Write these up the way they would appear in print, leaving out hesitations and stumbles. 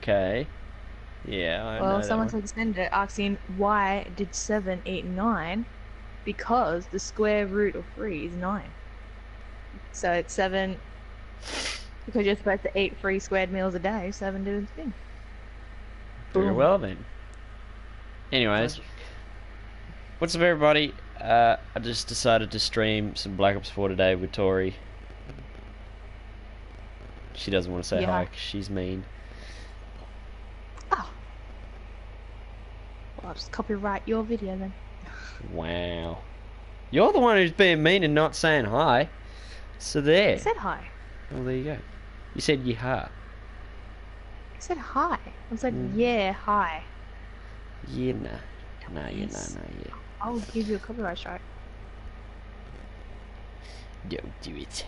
Okay. Yeah, I Well, know that someone one. suggested it asking why did 7 eat 9? Because the square root of 3 is 9. So it's 7 because you're supposed to eat 3 squared meals a day. 7 did its thing. Very Boom. well then. Anyways, Logic. what's up everybody? I just decided to stream some Black Ops 4 today with Tori. She doesn't want to say hi Yeah. because she's mean. Oh. Well, I'll just copyright your video then. Wow. You're the one who's being mean and not saying hi. So there. I said hi. Well, there you go. You said yeehaw. I said hi. I said, yeah, hi. Yeah, nah. Nah, yeah, Yes. nah, yeah. I'll give you a copyright strike. Don't do it.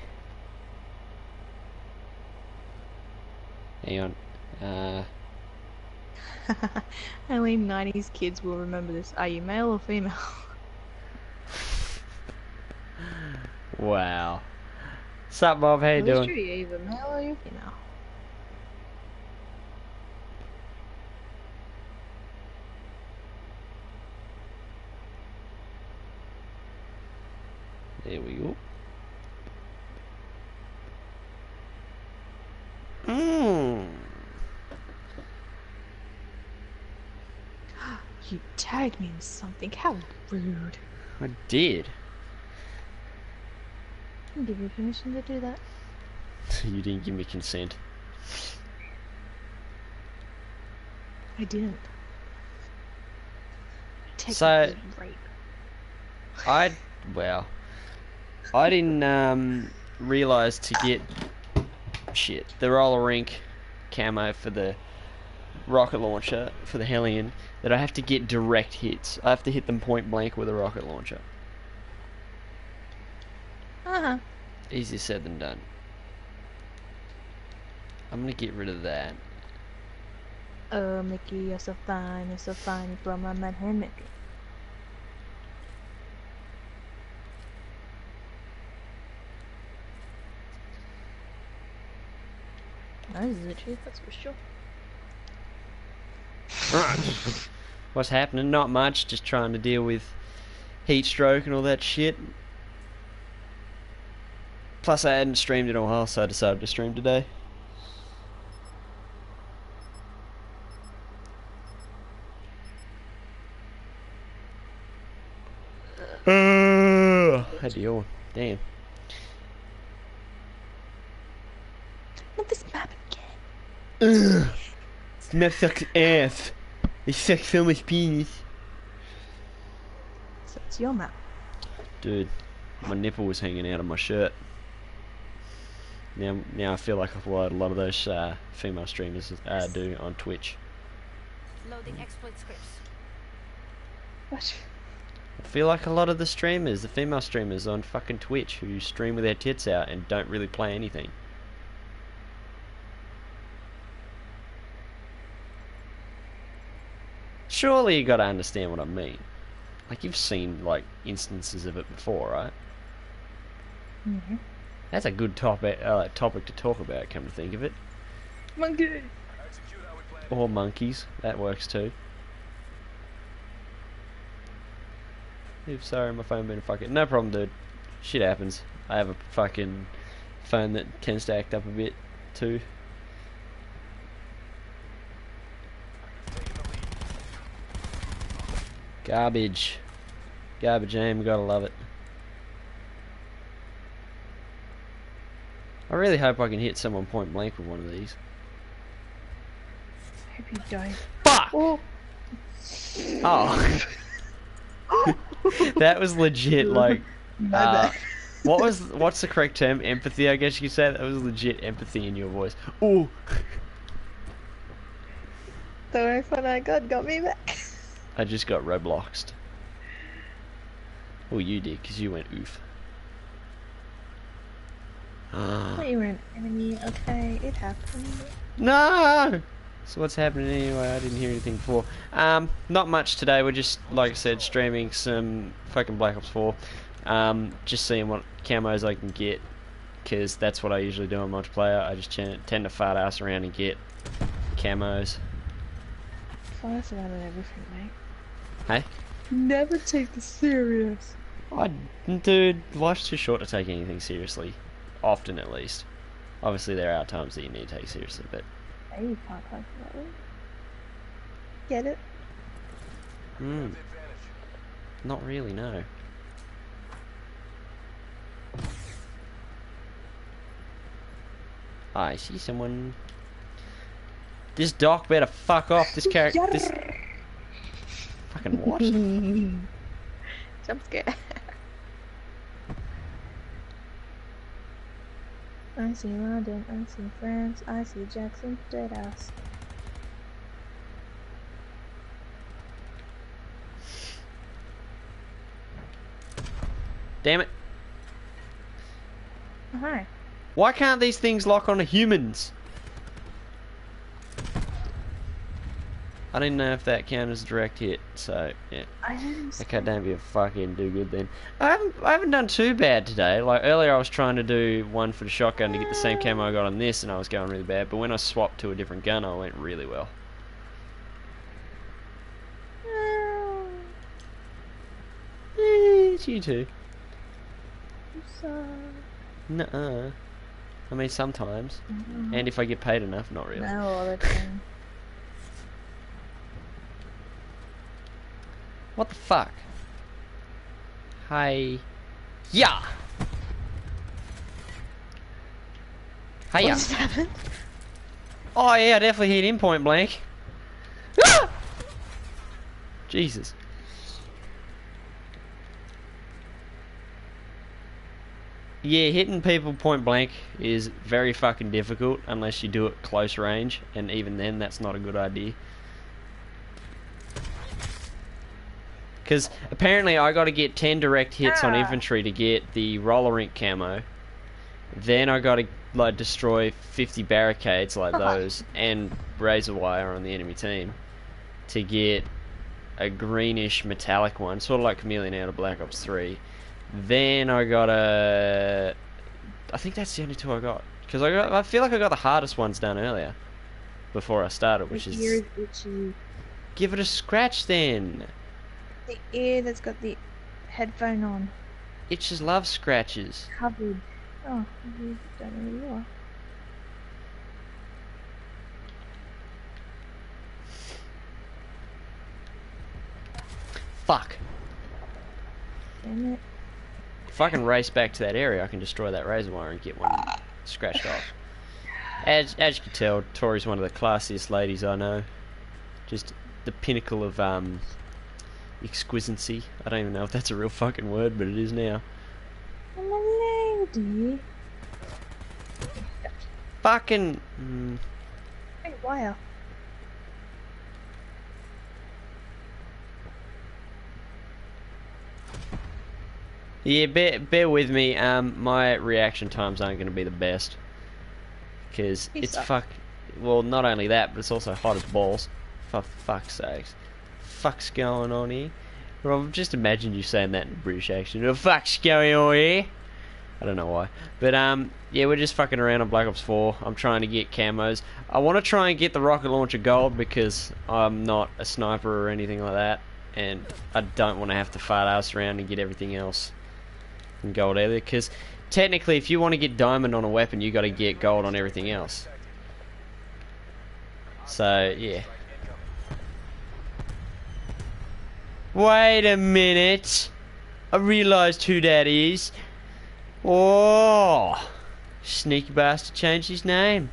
Hang on. Only 90s kids will remember this. Are you male or female? Wow. Sup, Bob? How you Well, it's doing? true. You're either male or you're female. There we go. Mmm. You tagged me in something. How rude. I did. I didn't give you permission to do that. You didn't give me consent. I didn't. So, Rape. well, I didn't realise to get the roller rink camo for the rocket launcher for the Hellion that I have to get direct hits. I have to hit them point blank with a rocket launcher. Uh-huh. Easier said than done. I'm gonna get rid of that. Oh, Mickey, you're so fine, you blow my mind, hey, Mickey. That is legit, that's for sure. What's happening? Not much, just trying to deal with heat stroke and all that shit. Plus I hadn't streamed in a while, so I decided to stream today. Had to yawn. Damn. Not this map again. This map sucks ass. It sucks so much penis. So it's your map. Dude, my nipple was hanging out of my shirt. Now I feel like a lot of those female streamers do on Twitch. Loading exploit scripts. What? I feel like a lot of the streamers, the female streamers on fucking Twitch who stream with their tits out and don't really play anything. Surely you gotta understand what I mean. Like, you've seen, like, instances of it before, right? Mm-hmm. That's a good topic to talk about, come to think of it. Monkey! Or monkeys, that works too. Oops, sorry, my phone been fucking... No problem, dude. Shit happens. I have a fucking phone that tends to act up a bit, too. Garbage. Garbage aim, gotta love it. I really hope I can hit someone point blank with one of these. I hope you die. Fuck! Oh! Oh. That was legit, like... what's the correct term? Empathy, I guess you could say. That was legit empathy in your voice. Ooh! The iPhone I got me back. I just got Robloxed. Well, you did, because you went oof. I thought you were an enemy. Okay, it happened. No! So what's happening anyway? I didn't hear anything before. Not much today. We're just, like I said, streaming some fucking Black Ops 4. Just seeing what camos I can get, because that's what I usually do on multiplayer. I just tend to fart ass around and get camos. Fly us around on everything, mate. Hey? Never take this serious. Dude, life's too short to take anything seriously. Often, at least. Obviously, there are times that you need to take seriously, but... Hey, you can't talk that way. Get it? Not really, no. I see someone... This doc better fuck off, this character... This... Fucking what? Jump scare. I see London, I see France, I see Jackson Deadhouse. Damn it. Oh, hi. Why can't these things lock onto humans? I didn't know if that counted as a direct hit, so yeah. Okay, don't be a fucking do good then. I haven't done too bad today. Like earlier I was trying to do one for the shotgun to get the same camo I got on this and I was going really bad, but when I swapped to a different gun I went really well. It's you too. Nuh-uh. I mean sometimes. And if I get paid enough, not really. No, all the time. What the fuck? Hi. Yeah! What Hiya. just happened? Oh yeah, I definitely hit him point blank. Ah! Jesus. Yeah, hitting people point blank is very fucking difficult unless you do it close range, and even then that's not a good idea. Because apparently I got to get 10 direct hits on infantry to get the roller rink camo. Then I got to like destroy 50 barricades like those and razor wire on the enemy team to get a greenish metallic one, sort of like Chameleon out of Black Ops 3. Then I got a... I think that's the only two I got. Because I feel like I got the hardest ones done earlier. Before I started, which is... The ear is itchy. Give it a scratch then. The ear that's got the headphone on. Itches love scratches. Covered. Oh, you don't know who you are. Fuck. Damn it. If I can race back to that area, I can destroy that razor wire and get one scratched off. As you can tell, Tori's one of the classiest ladies I know. Just the pinnacle of exquisitancy. I don't even know if that's a real fucking word, but it is now. I'm a lady. Fucking... Hey, wire. Yeah, bear with me. My reaction times aren't going to be the best. Because it's fuck... Well, not only that, but it's also hot as balls. For fuck's sakes. Fuck's going on here? Well, just imagine you saying that in a British accent. What the fuck's going on here? I don't know why. But, yeah, we're just fucking around on Black Ops 4. I'm trying to get camos. I want to try and get the rocket launcher gold because I'm not a sniper or anything like that. And I don't want to have to fart ass around and get everything else in gold either. Because technically, if you want to get diamond on a weapon, you got to get gold on everything else. So, yeah. Wait a minute. I realised who that is. Oh, sneaky bastard changed his name.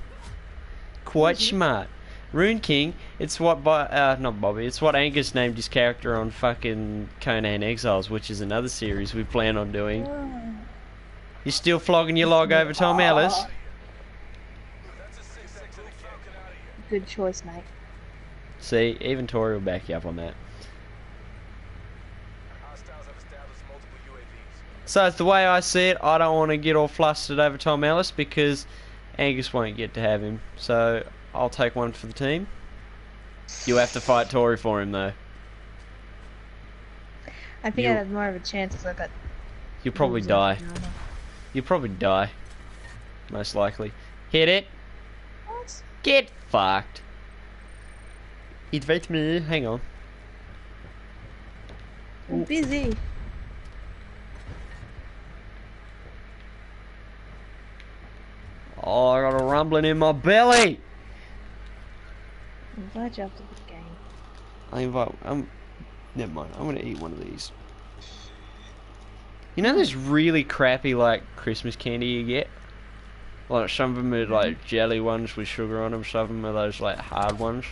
Quite smart. Rune King, it's what not Bobby, it's what Angus named his character on fucking Conan Exiles, which is another series we plan on doing. You still flogging your log over Tom Ellis? Good choice, mate. See, even Tori will back you up on that. So it's the way I see it, I don't want to get all flustered over Tom Ellis because Angus won't get to have him. So I'll take one for the team. You have to fight Tori for him though. I think I'd have more of a chance if I got... You'll probably die. You'll probably die. Most likely. Hit it. What? Get fucked. Invite me. Hang on. I'm busy. Oh, I got a rumbling in my belly. I'm glad you're up to the game. Never mind. I'm gonna eat one of these. You know, there's really crappy like Christmas candy you get. Like some of them are like jelly ones with sugar on them. Some of them are those like hard ones.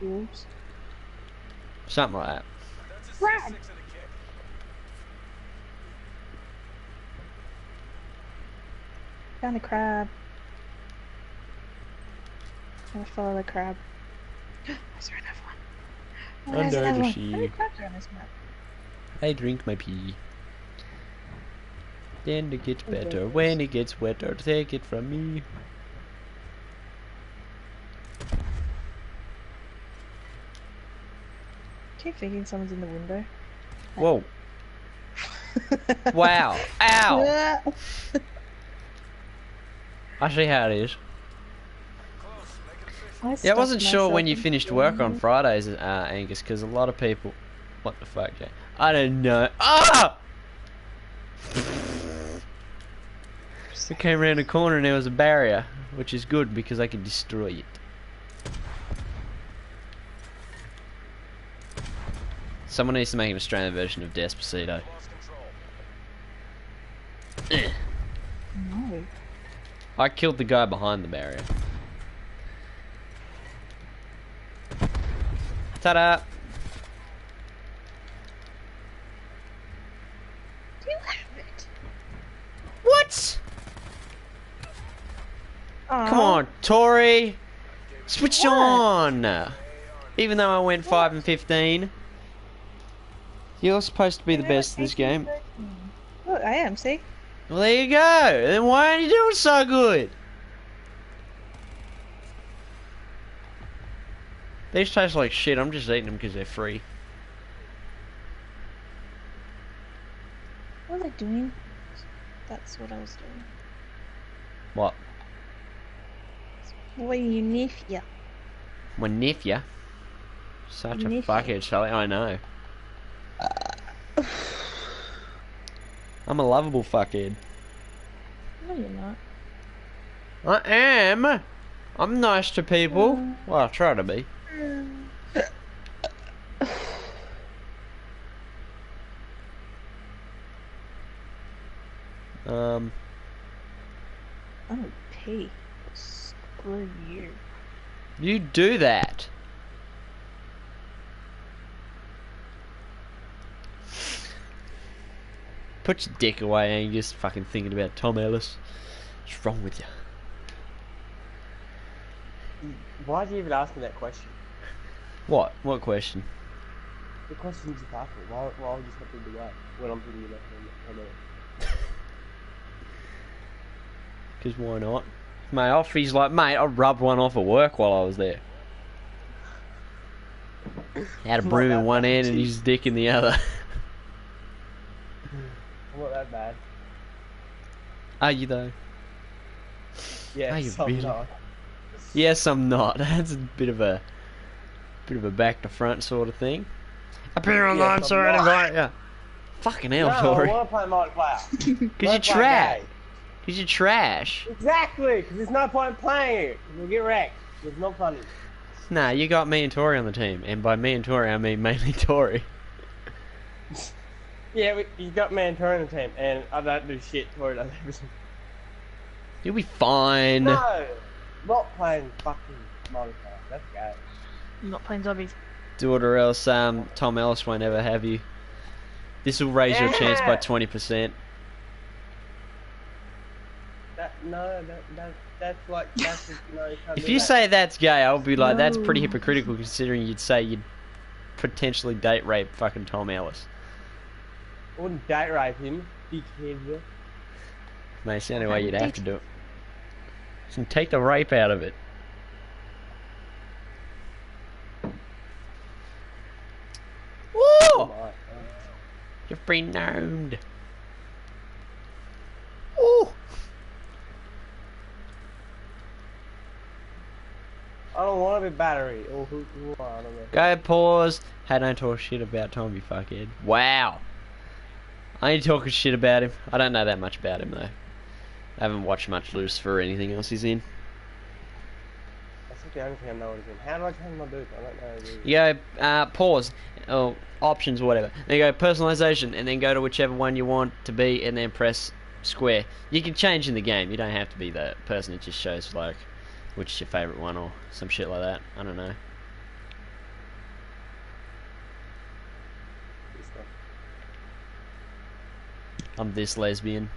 Oops. Something like that. Right. Found a crab. I'm gonna follow the crab. I saw another one. Oh, there's Under another the one. sea. How many crabs are on this map? I drink my pee. Then it gets Okay. better. When it gets wetter, take it from me. I keep thinking someone's in the window. Whoa. Wow. Ow. I see how it is. Yeah, I wasn't sure when you finished work on Fridays, Angus, because a lot of people... What the fuck, Jay? I don't know. Ah! I came around the corner and there was a barrier, which is good because I can destroy it. Someone needs to make an Australian version of Despacito. No. I killed the guy behind the barrier. Ta-da! You have it. What? Aw. Come on, Tori! Switch What? on! Even though I went 5 and 15. You're supposed to be the best in this game. Look, I am, see? Well, there you go. Then why aren't you doing so good? These taste like shit. I'm just eating them because they're free. What was I doing? That's what I was doing. What? What are you, nephew? My nephew? Such a Nephew. fuckhead, Sally. I know. I'm a lovable fuckhead. No, you're not. I am. I'm nice to people. Well, I try to be. I'm gonna pee. Screw you. You do that. Put your dick away, Angus. Fucking thinking about Tom Ellis. What's wrong with you? Why do you even ask me that question? What? What question? The question you just asked me. Why would you stop in the way when I'm thinking about Tom Ellis? Because why not? Mate, he's like, mate, I rubbed one off at work while I was there. Had a Not broom in that one bad, hand and geez. his dick in the other. I'm not that bad. Are you though? Yeah, Are you some really? not. Yes, I'm not. That's a bit of a back to front sort of thing. Appear Yes, online, I'm sorry, not. invite ya. Fucking hell, No, I Tori. want to play multiplayer. Because you're trash. Because you're trash. Exactly, because there's no point playing it. You'll get wrecked. It's not funny. Nah, you got me and Tori on the team, and by me and Tori, I mean mainly Tori. Yeah, you got me and Tori on the team, and I don't do shit. Tori does everything. You'll be fine. No, not playing fucking multiplayer. That's gay. I'm not playing zombies. Do it or else Tom Ellis won't ever have you. This will raise your chance by 20%. That's like that's just, no. You can't If do you that. say that's gay, I'll be like, that's pretty No. hypocritical considering you'd say you'd potentially date rape fucking Tom Ellis. I wouldn't date rape him, dickhead. Mate, it's the only way you'd have to do it. So take the rape out of it. Woo! Right. You've been known. Ooh! I don't want to be battery. Or who I don't know. Go pause. Hey, don't talk shit about Tom, you fuckhead. Wow. I ain't talking shit about him. I don't know that much about him though. I haven't watched much Lucifer or anything else he's in. That's like the only thing I know he's in. How do I change my boots? I don't know. Really. You go pause. Or options, whatever. Then you go personalization, and then go to whichever one you want to be, and then press square. You can change in the game. You don't have to be the person. It just shows like which is your favourite one or some shit like that. I don't know. This stuff. I'm this lesbian.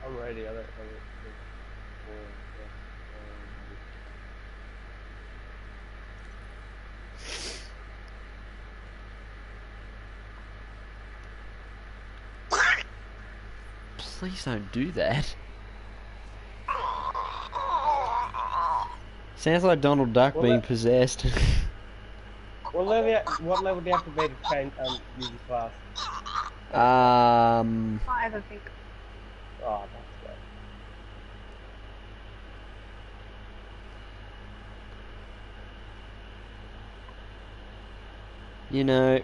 I'm ready. I don't. Please don't do that. Sounds like Donald Duck Well, being possessed. What level do you have to be to change use your class? 5, I think. Oh, that's great. You know,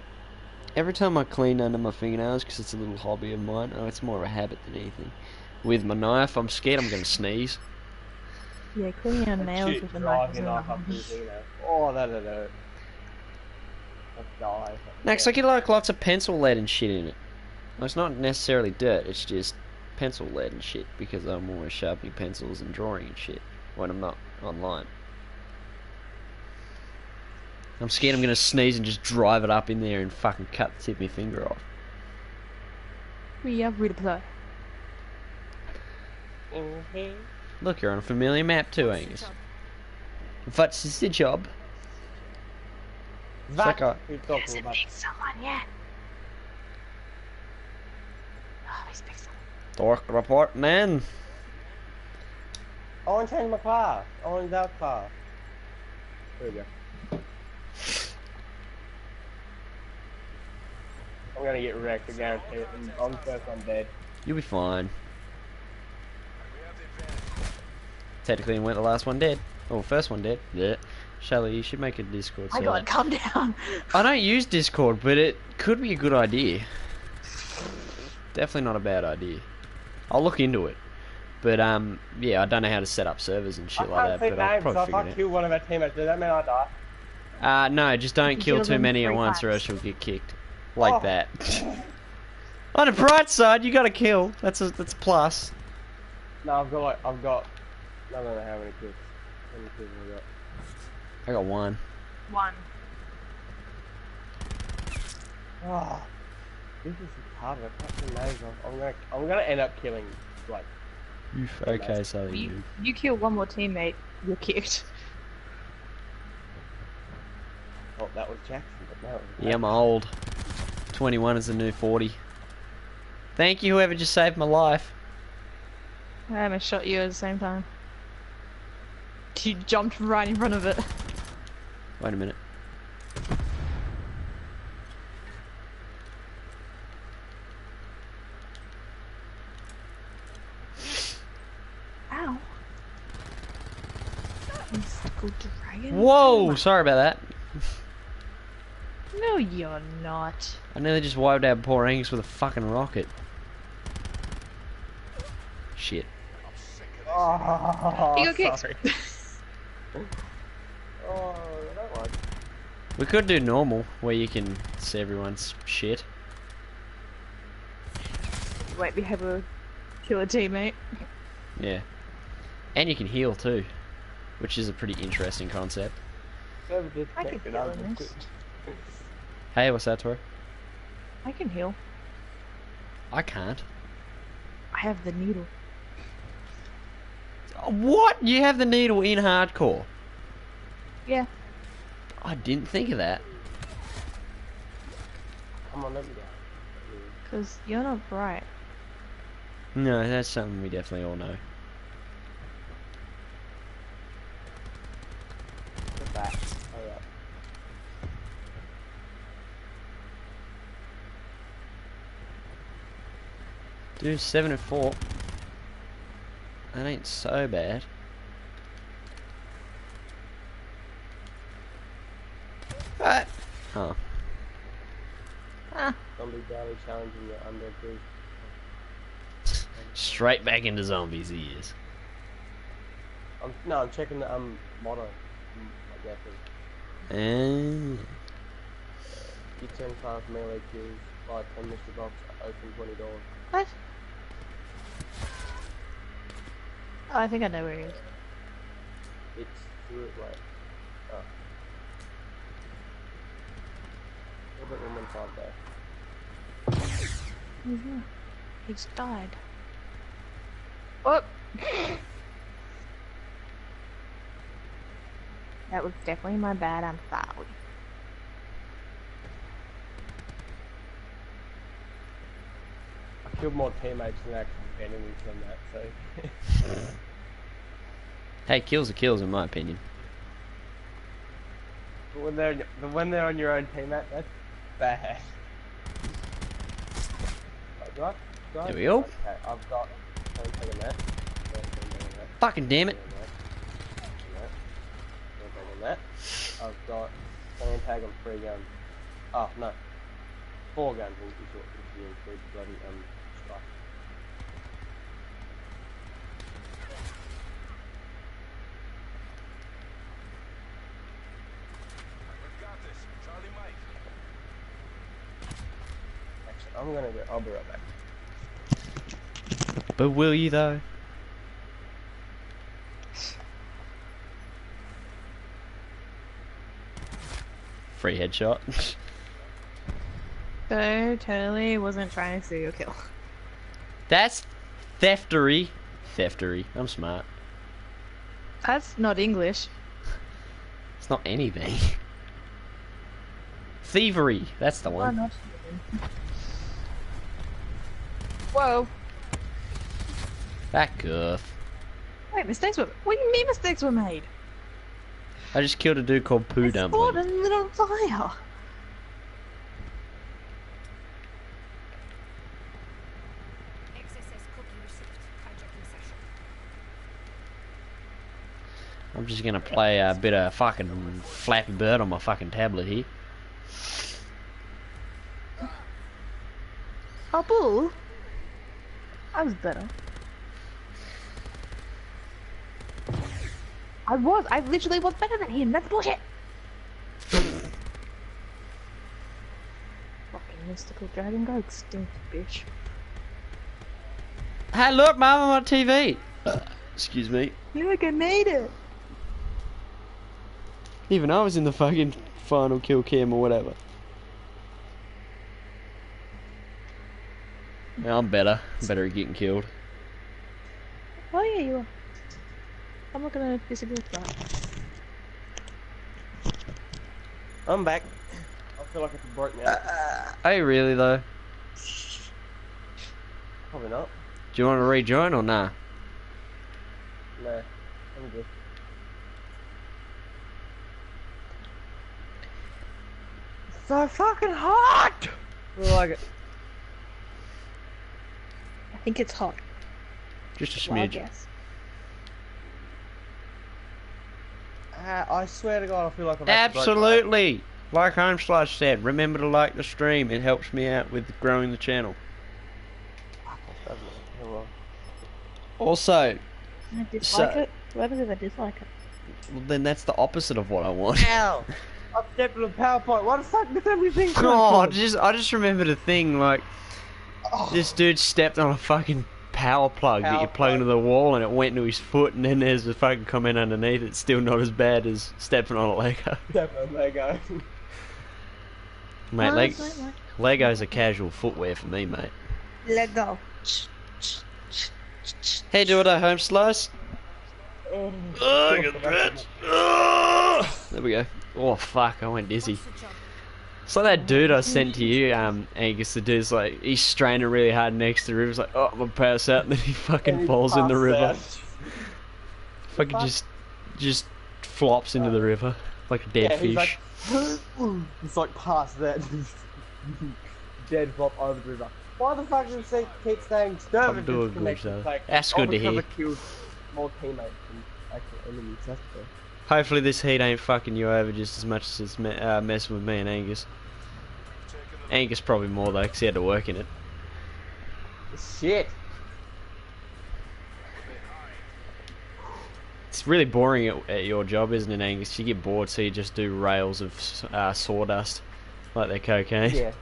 every time I clean under my fingernails, because it's a little hobby of mine, oh, it's more of a habit than anything. With my knife, I'm scared I'm going to sneeze. Yeah, cleaning your nails with a knife is not Oh, that hurt. Let's die. Next, I get like lots of pencil lead and shit in it. Well, it's not necessarily dirt, it's just pencil lead and shit, because I'm always sharpening pencils and drawing and shit when I'm not online. I'm scared I'm going to sneeze and just drive it up in there and fucking cut the tip of my finger off. We have replay. Look, you're on a familiar map too, Angus. What's the job? That Sucker. we're talking about. Someone yet. Oh, he's picked someone. Dork report, man. I want to change my class. I want that class. There we go. I'm gonna get wrecked, I guarantee it. I'm the first one dead. You'll be fine. Technically, you weren't the last one dead. Oh, first one dead. Yeah. Shelly, you should make a Discord My server. god, calm down. I don't use Discord, but it could be a good idea. Definitely not a bad idea. I'll look into it. But, yeah, I don't know how to set up servers and shit like that, but I'll probably so if figure I it kill one of our teammates, does that mean I die? No, just don't kill too them many at 3 once or times. else you'll get kicked. Like Oh. that. On the bright side, you got a kill. That's a plus. No, I don't know how many kills. How many kills have I got? I got 1. 1. Oh, this is hard. I can't see names. I'm gonna end up killing like. Okay, so You kill one more teammate, you're kicked. Oh, that was Jackson, but no. yeah, I'm old. 21 is the new 40. Thank you, whoever just saved my life. I almost shot you at the same time. You jumped right in front of it. Wait a minute. Ow. Mystical dragon. Whoa! Sorry about that. No, you're not. I nearly just wiped out poor Angus with a fucking rocket. Shit. Oh, You got kicked. sorry. Oh, I don't like. We could do normal, where you can see everyone's shit. Wait, we have a killer teammate. Yeah. And you can heal too, which is a pretty interesting concept. I can heal in this. Hey, what's that, Tori? I can heal. I can't. I have the needle. What? You have the needle in hardcore? Yeah. I didn't think of that. Come on, let me go. Because you're not bright. No, that's something we definitely all know. Get back. Hurry up. Dude, 7 and 4. That ain't so bad. What? Huh. Zombie daily challenge in your undead group. Straight back into zombies he is. I'm checking the motto. Like that thing. And Get 10 melee kills, buy 10 mystery box, open $20. What? Oh, I think I know where he is. It's through it, like, oh. A little bit 115 there. Mm-hmm. He's died. Oh! That was definitely my bad, I'm sorry. I killed more teammates than actual enemies from that, so. hey, kills are kills in my opinion. But when they're on your own teammate, that's bad. Right, right. There we go. Okay, I've got. I'm taking that. Fucking damn it. That. I've got one tag and 3 guns. Oh no, 4 guns if you include bloody stuff. Actually, I'm gonna go. I'll be right back. But will you though? Free headshot. So, totally wasn't trying to serial kill. That's theftery. Theftery. I'm smart. That's not English. It's not anything. Thievery. That's the Why one. not? Whoa. Back off. Wait, mistakes were. What do you mean mistakes were made? I just killed a dude called Poo I Dumpling. spawned and lit on fire. XSS cookie received. Hijacking session. I'm just gonna play a bit of fucking Flappy Bird on my fucking tablet here. Oh, bull. I was better. I literally was better than him. That's bullshit. Fucking mystical dragon, go extinct, bitch. Hey, look, Mum, I'm on TV. Excuse me. Look, I made it. Even I was in the fucking final kill cam or whatever. Yeah, I'm better. I'm better at getting killed. Oh yeah, you are. I'm not gonna disagree with that. I'm back. I feel like it's broke now. Are you really though? Probably not. Do you want to rejoin or nah? Nah, I'm good. So fucking hot! I like it. I think it's hot. Just a Wild smidge. guess. I swear to God, I feel like I'm about to break my- Absolutely. Like Homeslash said, remember to like the stream. It helps me out with growing the channel. Doesn't it? Oh, well. Also, I dislike So- it. What happens if I dislike it? well, then that's the opposite of what I want. Ow! I've stepped on a PowerPoint. What the fuck does everything Oh, I just remembered a thing like Oh. this dude stepped on a fucking power plug that you Power plug plug. into the wall and it went into his foot, and then there's a fucking comment underneath. It's still not as bad as stepping on a Lego. Step on Lego. Mate, Oh, leg- that's not Legos are casual footwear for me, mate. Let go. Hey, do it at home slice. Oh, I got stretch. Oh, there we go. Oh fuck, I went dizzy. Switch on. It's like that dude I sent to you, Angus. The dude's like, he's straining really hard next to the river. He's like, oh, I'm gonna pass out, and then he fucking And he falls in the passed river. out. Fucking just flops into the river like a dead Yeah, he's fish. like, it's like past that. Dead flop over the river. Why the fuck does it keep staying disturbed? I'm doing good, though. That's good to hear. more teammates than actual enemies. That's the Hopefully this heat ain't fucking you over just as much as it's messing with me and Angus. Angus probably more though, 'cause he had to work in it. shit. It's really boring at your job, isn't it, Angus? You get bored, so you just do rails of sawdust, like they're cocaine. Yeah.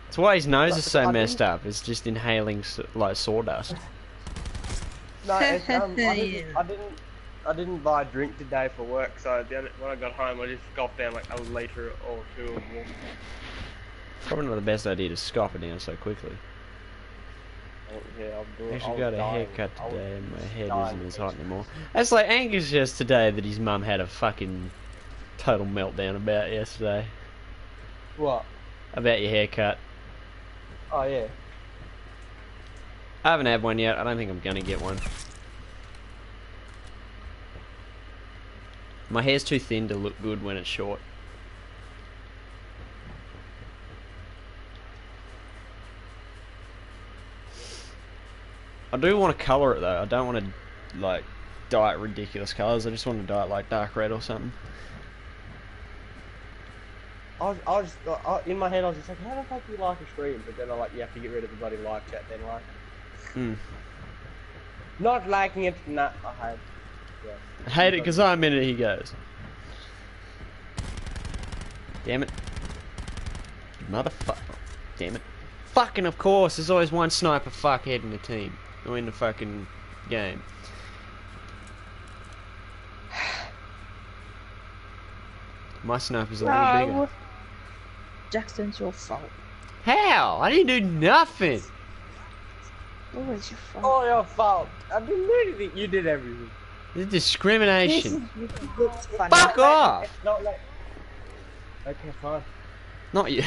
That's why his nose is so I messed up. It's just inhaling like sawdust. No, it's, I didn't buy a drink today for work, so when I got home, I just scoffed down like a litre or two of water. Probably not the best idea to scoff it down so quickly. Yeah, I'll do it. I actually got a haircut today and my head dying isn't as hot anymore. That's like Angus just today that his mum had a fucking total meltdown about yesterday. What? About your haircut. Oh yeah. I haven't had one yet. I don't think I'm gonna get one. My hair's too thin to look good when it's short. I do want to colour it though. I don't want to like dye it ridiculous colours. I just want to dye it like dark red or something. In my head I was just like, how the fuck do you like a stream? But then I like, you have to get rid of the bloody live chat then, like. Not liking it, nah, I hate it. Yeah. I hate it because I'm in it, he goes. Damn it. Motherfucker. Damn it. Fucking of course, there's always one sniper fuckhead in the team. Or in the fucking game. My sniper's a little bigger. Jackson's your fault. How? I didn't do nothing. Always your fault. Oh, your fault. I didn't do anything. You did everything. This is discrimination. Looks funny. Fuck off! Not like. Okay, fine. Not you.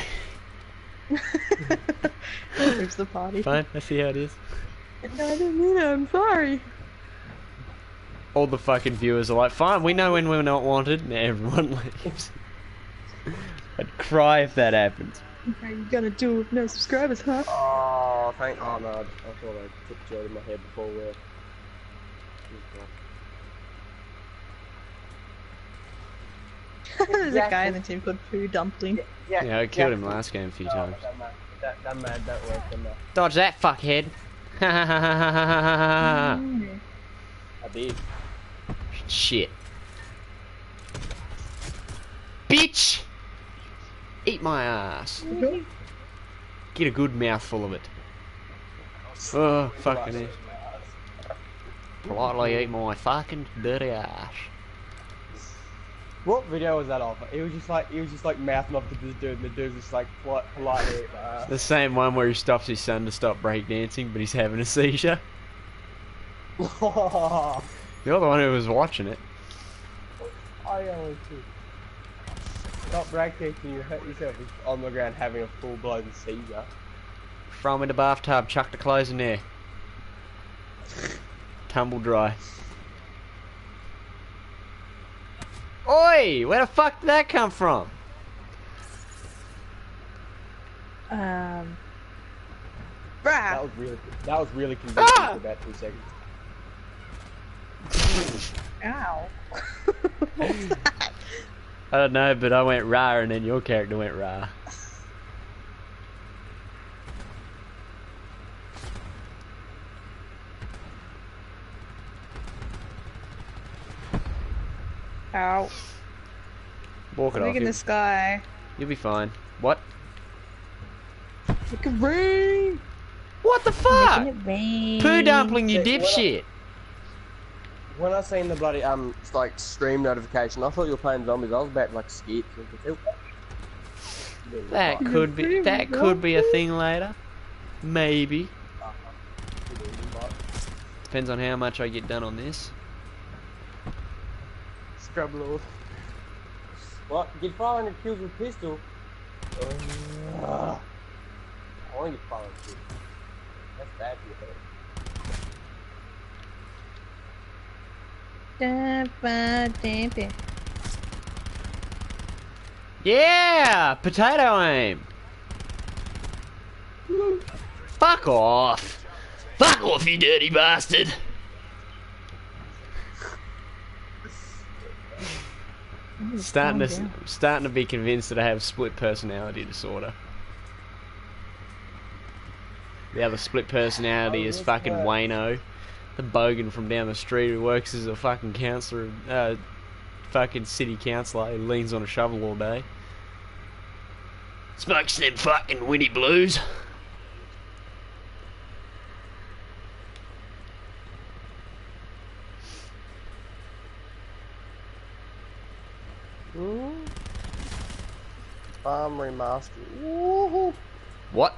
Moves the party. Fine, I see how it is. No, I didn't mean it. I'm sorry. All the fucking viewers are like, fine, we know when we're not wanted, and everyone leaves. I'd cry if that happens. How you gonna do with no subscribers, huh? Oh, oh no, I thought I took Joe in my head before we There's a guy in the team called Poo Dumpling. Yeah, I killed him last game a few times. That mad, that worked, that mad. Dodge that, fuckhead. I did. Shit. Bitch! Eat my ass. Get a good mouthful of it. Oh, fucking it. Politely eat my fucking dirty ass. What video was that of? He was just like mouthing off to this dude, and the dude's just like politely eating my ass. The same one where he stops his son to stop breakdancing, but he's having a seizure. You're the one who was watching it. I always do. Stop breakdancing, you hurt yourself on the ground having a full-blown seizure. Throw him in the bathtub, chuck the clothes in there. Tumble dry. Oi! Where the fuck did that come from? Bruh. That was really convincing for about 2 seconds. Ow. I don't know, but I went rah and then your character went rah. Ow. Walk it Look off. in the sky. You'll be fine. What? Look at rain. What the fuck? Making it rain. Poo dumpling, you Yeah, dipshit. When I seen the bloody like stream notification, I thought you were playing zombies. I was about to like skip. That could be a thing later. Maybe. Depends on how much I get done on this. Scrub lord. What? Get 500 kills with pistol? I want to get 500 kills. That's bad for your head. Yeah! Potato aim! Fuck off! Fuck off, you dirty bastard! Calm down. Starting to be convinced that I have split personality disorder. The other split personality is fucking Wayno, the bogan from down the street who works as a fucking councillor, fucking city councillor who leans on a shovel all day. Smokes them fucking Winnie Blues. Remastered. Woohoo! What?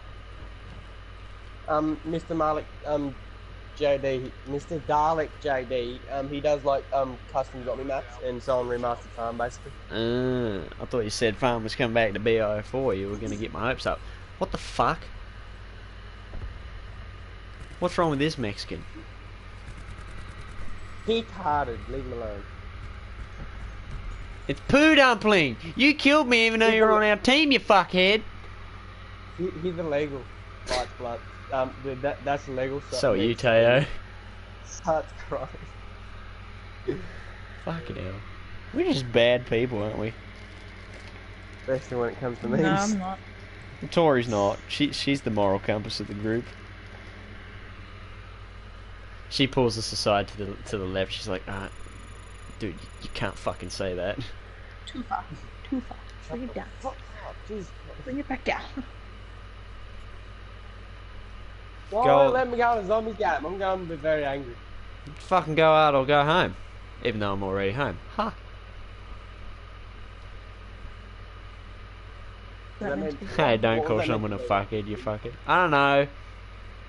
Mr. Malik, JD, Mr. Dalek JD, he does like custom zombie maps and so on remastered farm basically. I thought you said Farm was coming back to BO4. You were going to get my hopes up. What the fuck? What's wrong with this Mexican? Retarded, leave him alone. It's Poo Dumpling! You killed me even though you were on our team, you fuckhead! He's illegal. Like blood. Dude, that's illegal. So are you, Teo. That's Christ. Fucking hell. We're just bad people, aren't we? Especially when it comes to memes. No, I'm not. Tori's not. She's the moral compass of the group. She pulls us aside to the left. She's like, dude, you can't fucking say that. Too far. Too far. Bring it down. Fuck up, Jesus. Bring it back down. Why Go- won't let me go on a zombie game? I'm going to be very angry. Fucking go out or go home. Even though I'm already home. Ha! That means- Hey, don't what call was that someone a meant to fuckhead, you fuckhead. I don't know.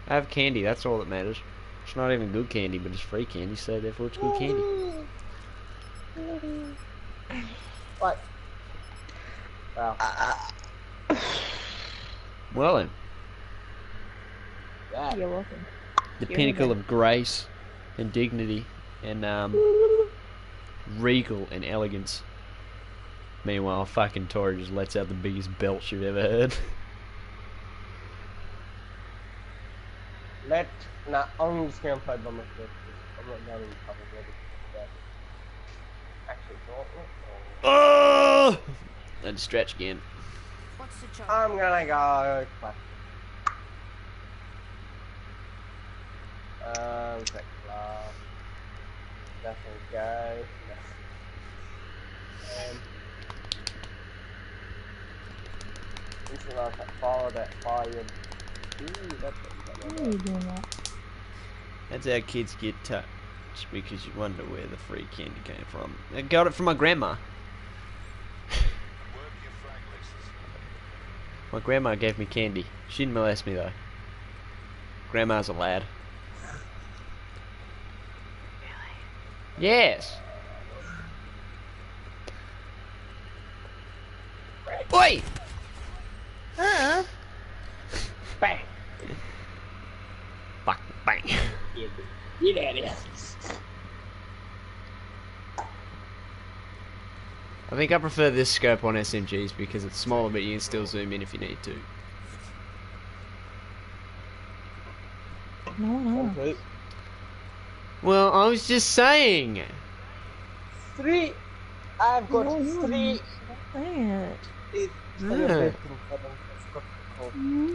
I have candy, that's all that matters. It's not even good candy, but it's free candy, so therefore it's good candy. Like, wow. Well then, Yeah. You're welcome. the You're pinnacle welcome. of grace and dignity and regal and elegance. Meanwhile, fucking Tori just lets out the biggest belch you've ever heard. Nah, I'm just gonna play by myself. I'm not going to public level. Actually, Oh! And stretch again. What's the job? I'm gonna go play. Check class. Definitely go. Instant life, follow that fire. Ooh, that's Why are you doing that? That's how kids get touched because you wonder where the free candy came from. I got it from my grandma. My grandma gave me candy. She didn't molest me though. Grandma's a lad. Yes. Oi! bang! Fuck, bang. Get out of here. I think I prefer this scope on SMGs because it's smaller but you can still zoom in if you need to. No. Well, I was just saying. Three. I've got No, you three. That. Yeah.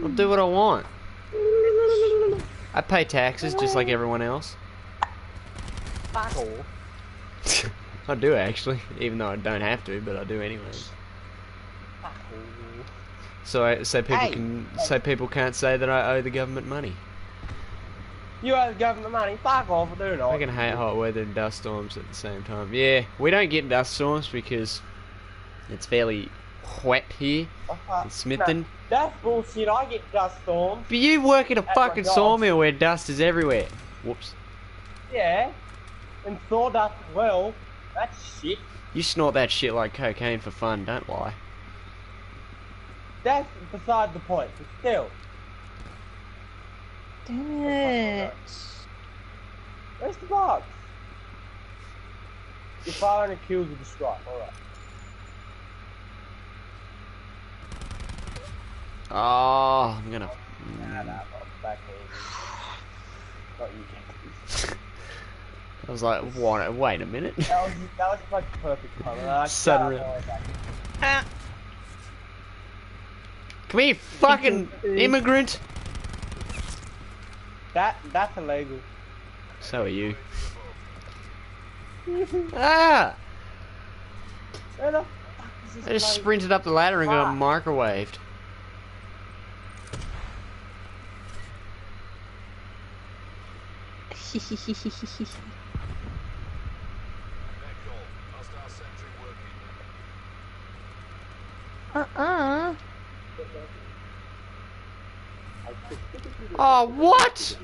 I'll do what I want. I pay taxes just like everyone else. Fuck off. I do actually, even though I don't have to, but I do anyways. Fuck off. So people can't say that I owe the government money. You owe the government money. Fuck off. I do not. I can hate hot weather and dust storms at the same time. Yeah, we don't get dust storms because it's fairly wet here in Smithton. No, that's bullshit. I get dust storms. But you work at a At fucking my job. sawmill where dust is everywhere. Whoops. Yeah. And sawdust as well. That's shit. You snort that shit like cocaine for fun, don't lie. That's beside the point. But still. Damn it. Where's the box? You're firing a kills with a strike. Alright. Oh, I'm gonna... Nah, I'm back in. Not you. I was like, what? Wait a minute. That was like perfect time. And I Suddenly. Ah, Come here, fucking immigrant. That's illegal. So are you. Ah! Where the fuck is this I just bloody- sprinted up the ladder and got Fuck. microwaved. uh-uh. Oh, what?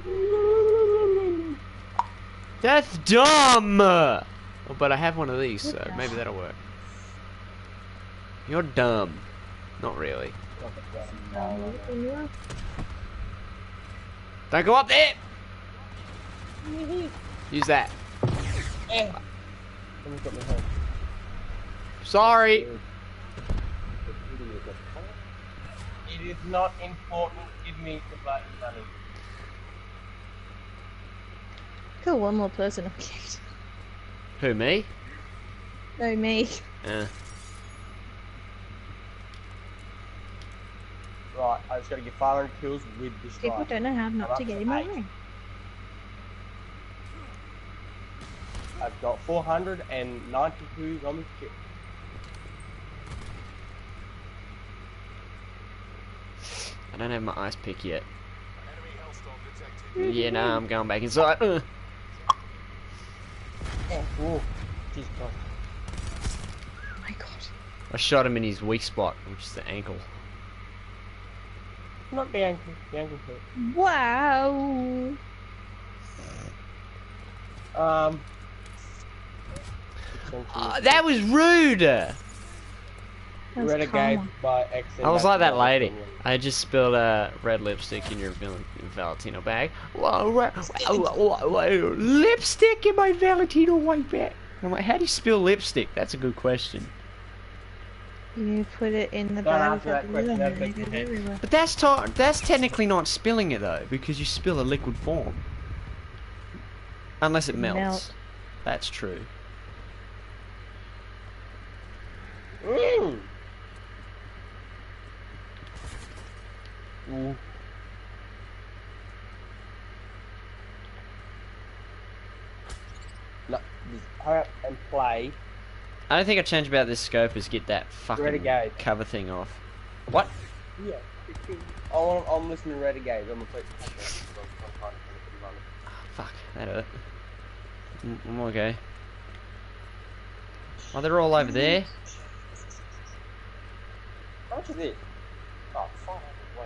That's dumb! Oh, but I have one of these, so maybe that'll work. You're dumb. Not really. Don't go up there! Use that. Someone's got my hand. Sorry. It is not important. Give me the bloody money. Kill one more person I've kicked. Who, me? No, me. Right, I just gotta get 500 kills with this People guy. don't know how not to get in my way. I've got 492 zombies killed. I don't have my ice pick yet. Yeah, no, I'm going back inside. Oh, whoa. Jesus Christ. Oh my god. I shot him in his weak spot, which is the ankle. Not the ankle. The ankle hurt. Wow. That was rude! That's Renegade karma. by XN. I was like that lady. I just spilled red lipstick in your Valentino bag. Lipstick in my Valentino white bag. I'm like, how do you spill lipstick? That's a good question. You put it in the Don't bag answer that with question, and that it makes goes me everywhere. But that's technically not spilling it though, because you spill a liquid form. Unless it melts. Melt. That's true. Mm. Ooh. No, just hurry up and play. I don't think I changed about this scope is get that fucking Renegade. cover thing off. What? Yeah. I'm listening to Renegade. I'm gonna play. Fuck, that hurt. I'm okay. Oh, they're all over there. How much is this? Oh, fuck. Wow.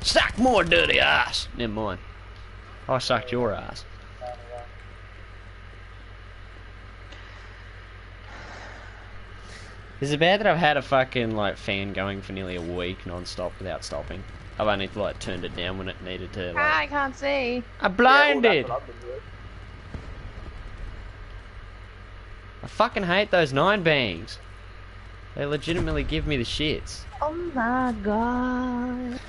Suck more dirty ass. Never mind. I sucked your ass. Is it bad that I've had a fucking like fan going for nearly a week non-stop without stopping? I've only like turned it down when it needed to. Like... I can't see. I'm blinded. Yeah, well, that's what I've been doing. I fucking hate those 9 bangs. They legitimately give me the shits. Oh my god.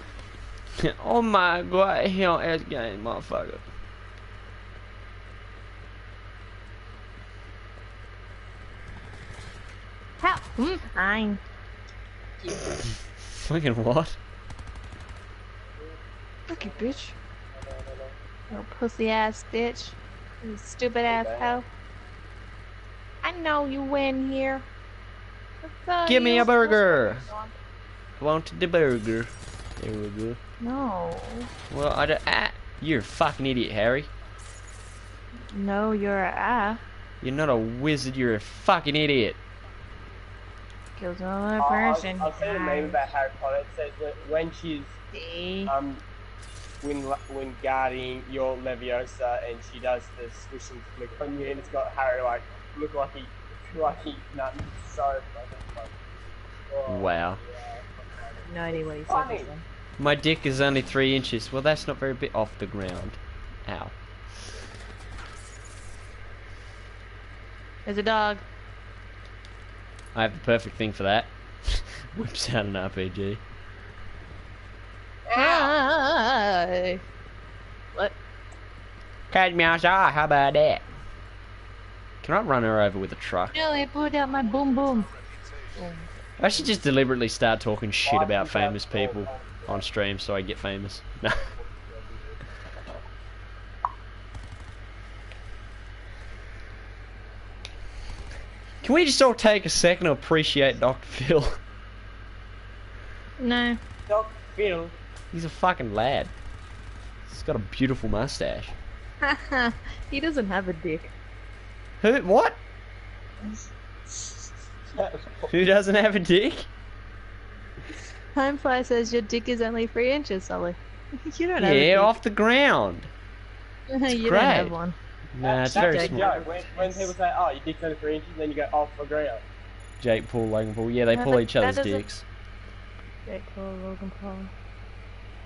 Oh my god, hell ass game, motherfucker. How? Fine. Fucking what? Look you, bitch. Little pussy ass bitch. You stupid ass hoe. I know you win here. Give me a burger. Want the burger. There we go. No. Well, I don't. Ah, you're a fucking idiot, Harry. No, you're a You're not a wizard, you're a fucking idiot. Kills another person. I've seen a meme about Harry Potter. It says that when she's See? when guarding your Leviosa and she does the swish and flick on you, and it's got Harry like look like he nothing so fucking funny. Oh, Wow. yeah. No idea what he said. Funny. this one. My dick is only 3 inches. Well, that's not very big off the ground. Ow. There's a dog. I have the perfect thing for that. Whips out an RPG. Hi. What? Catch me outside, how about that? Can I run her over with a truck? No, I pulled out my boom boom. I should just deliberately start talking shit about famous people on stream so I get famous. No. Can we just all take a second to appreciate Dr. Phil? No. Dr. Phil. He's a fucking lad. He's got a beautiful mustache. He doesn't have a dick. Who? What? Who doesn't have a dick? Homefly says your dick is only 3 inches, Sully. You don't have a Yeah, dick. off the ground. You great. don't have one. Nah, it's That's very a small. joke. When people say, oh, your dick's only 3 inches, then you go off the ground. Jake Paul, Logan Paul. Yeah, they No, pull but each other's that doesn't- dicks. Jake Paul, Logan Paul.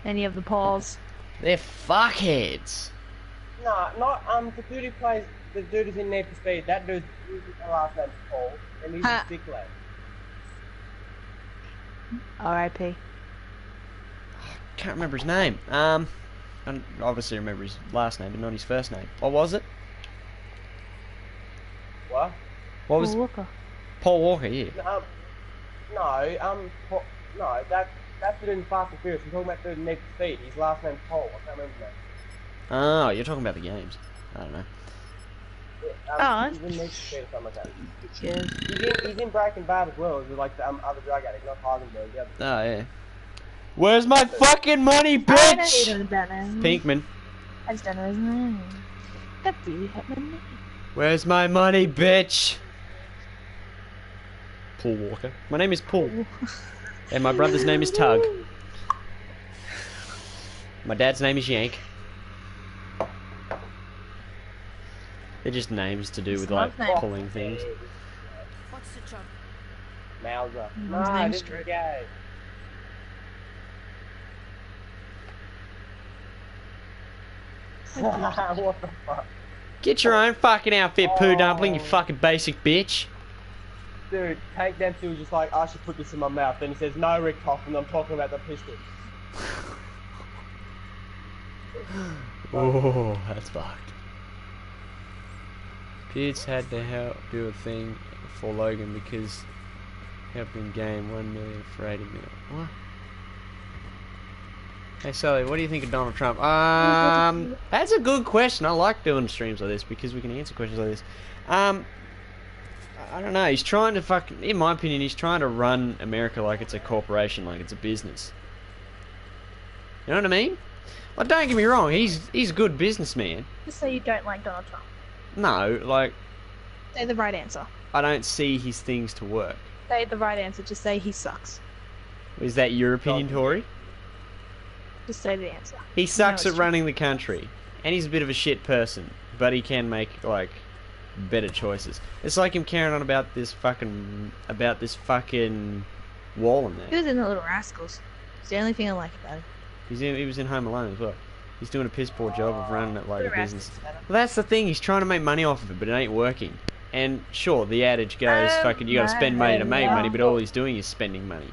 Any of the Pauls. They're fuckheads. No, not the dude who plays the dude who's in Need for Speed. That dude's last name's Paul, and he's a sick lad. R.I.P. Can't remember his name. I obviously remember his last name, but not his first name. What was it? What? What was Paul Walker. Paul Walker? Yeah. No, that's the dude in Fast and Furious. I'm talking about the dude in Need for Speed. His last name's Paul. I can't remember his name. Oh, you're talking about the games. I don't know. Yeah, he's in Need for Speed or something like that. Yeah. He's in Breaking Bad as well. He's like the other drug addict, not Heisenberg. The other. Oh yeah. Where's my fucking money, I don't bitch? know that name. Pinkman. I just don't know his name. That dude had my name. Where's my money, bitch? Paul Walker. My name is Paul, and my brother's name is Tug. My dad's name is Yank. They're just names to do with like Son's name. pulling things. What's the job? Mauser. His Nah, name's this is Drew. gay. What the fuck? Get your own fucking outfit, Poo Dumpling, you fucking basic bitch. Dude, Tank Dempsey was just like, I should put this in my mouth. Then he says, no, Rick Hoffman, I'm talking about the pistol. Oh, that's fucked. Pierce had to help do a thing for Logan because helping game 1 million for 80 million. What? Hey Sally, what do you think of Donald Trump? That's a good question. I like doing streams like this because we can answer questions like this. I don't know. He's trying to fucking, in my opinion, he's trying to run America like it's a corporation, like it's a business. You know what I mean? Well, don't get me wrong. He's a good businessman. Just say you don't like Donald Trump. No, like Say the right answer. I don't see his things to work. Say the right answer. Just say he sucks. Is that your opinion, Tori? Just say the answer. He sucks it's at true. running the country, and he's a bit of a shit person, but he can make like better choices. It's like him carrying on about this fucking wall in He there. was in the Little Rascals. It's the only thing I like about him. He was in Home Alone as well. He's doing a piss poor job of running it like Little a business. Rascals is better. Well, that's the thing. He's trying to make money off of it, but it ain't working. And sure, the adage goes, fucking, you gotta spend money to make money, but all he's doing is spending money.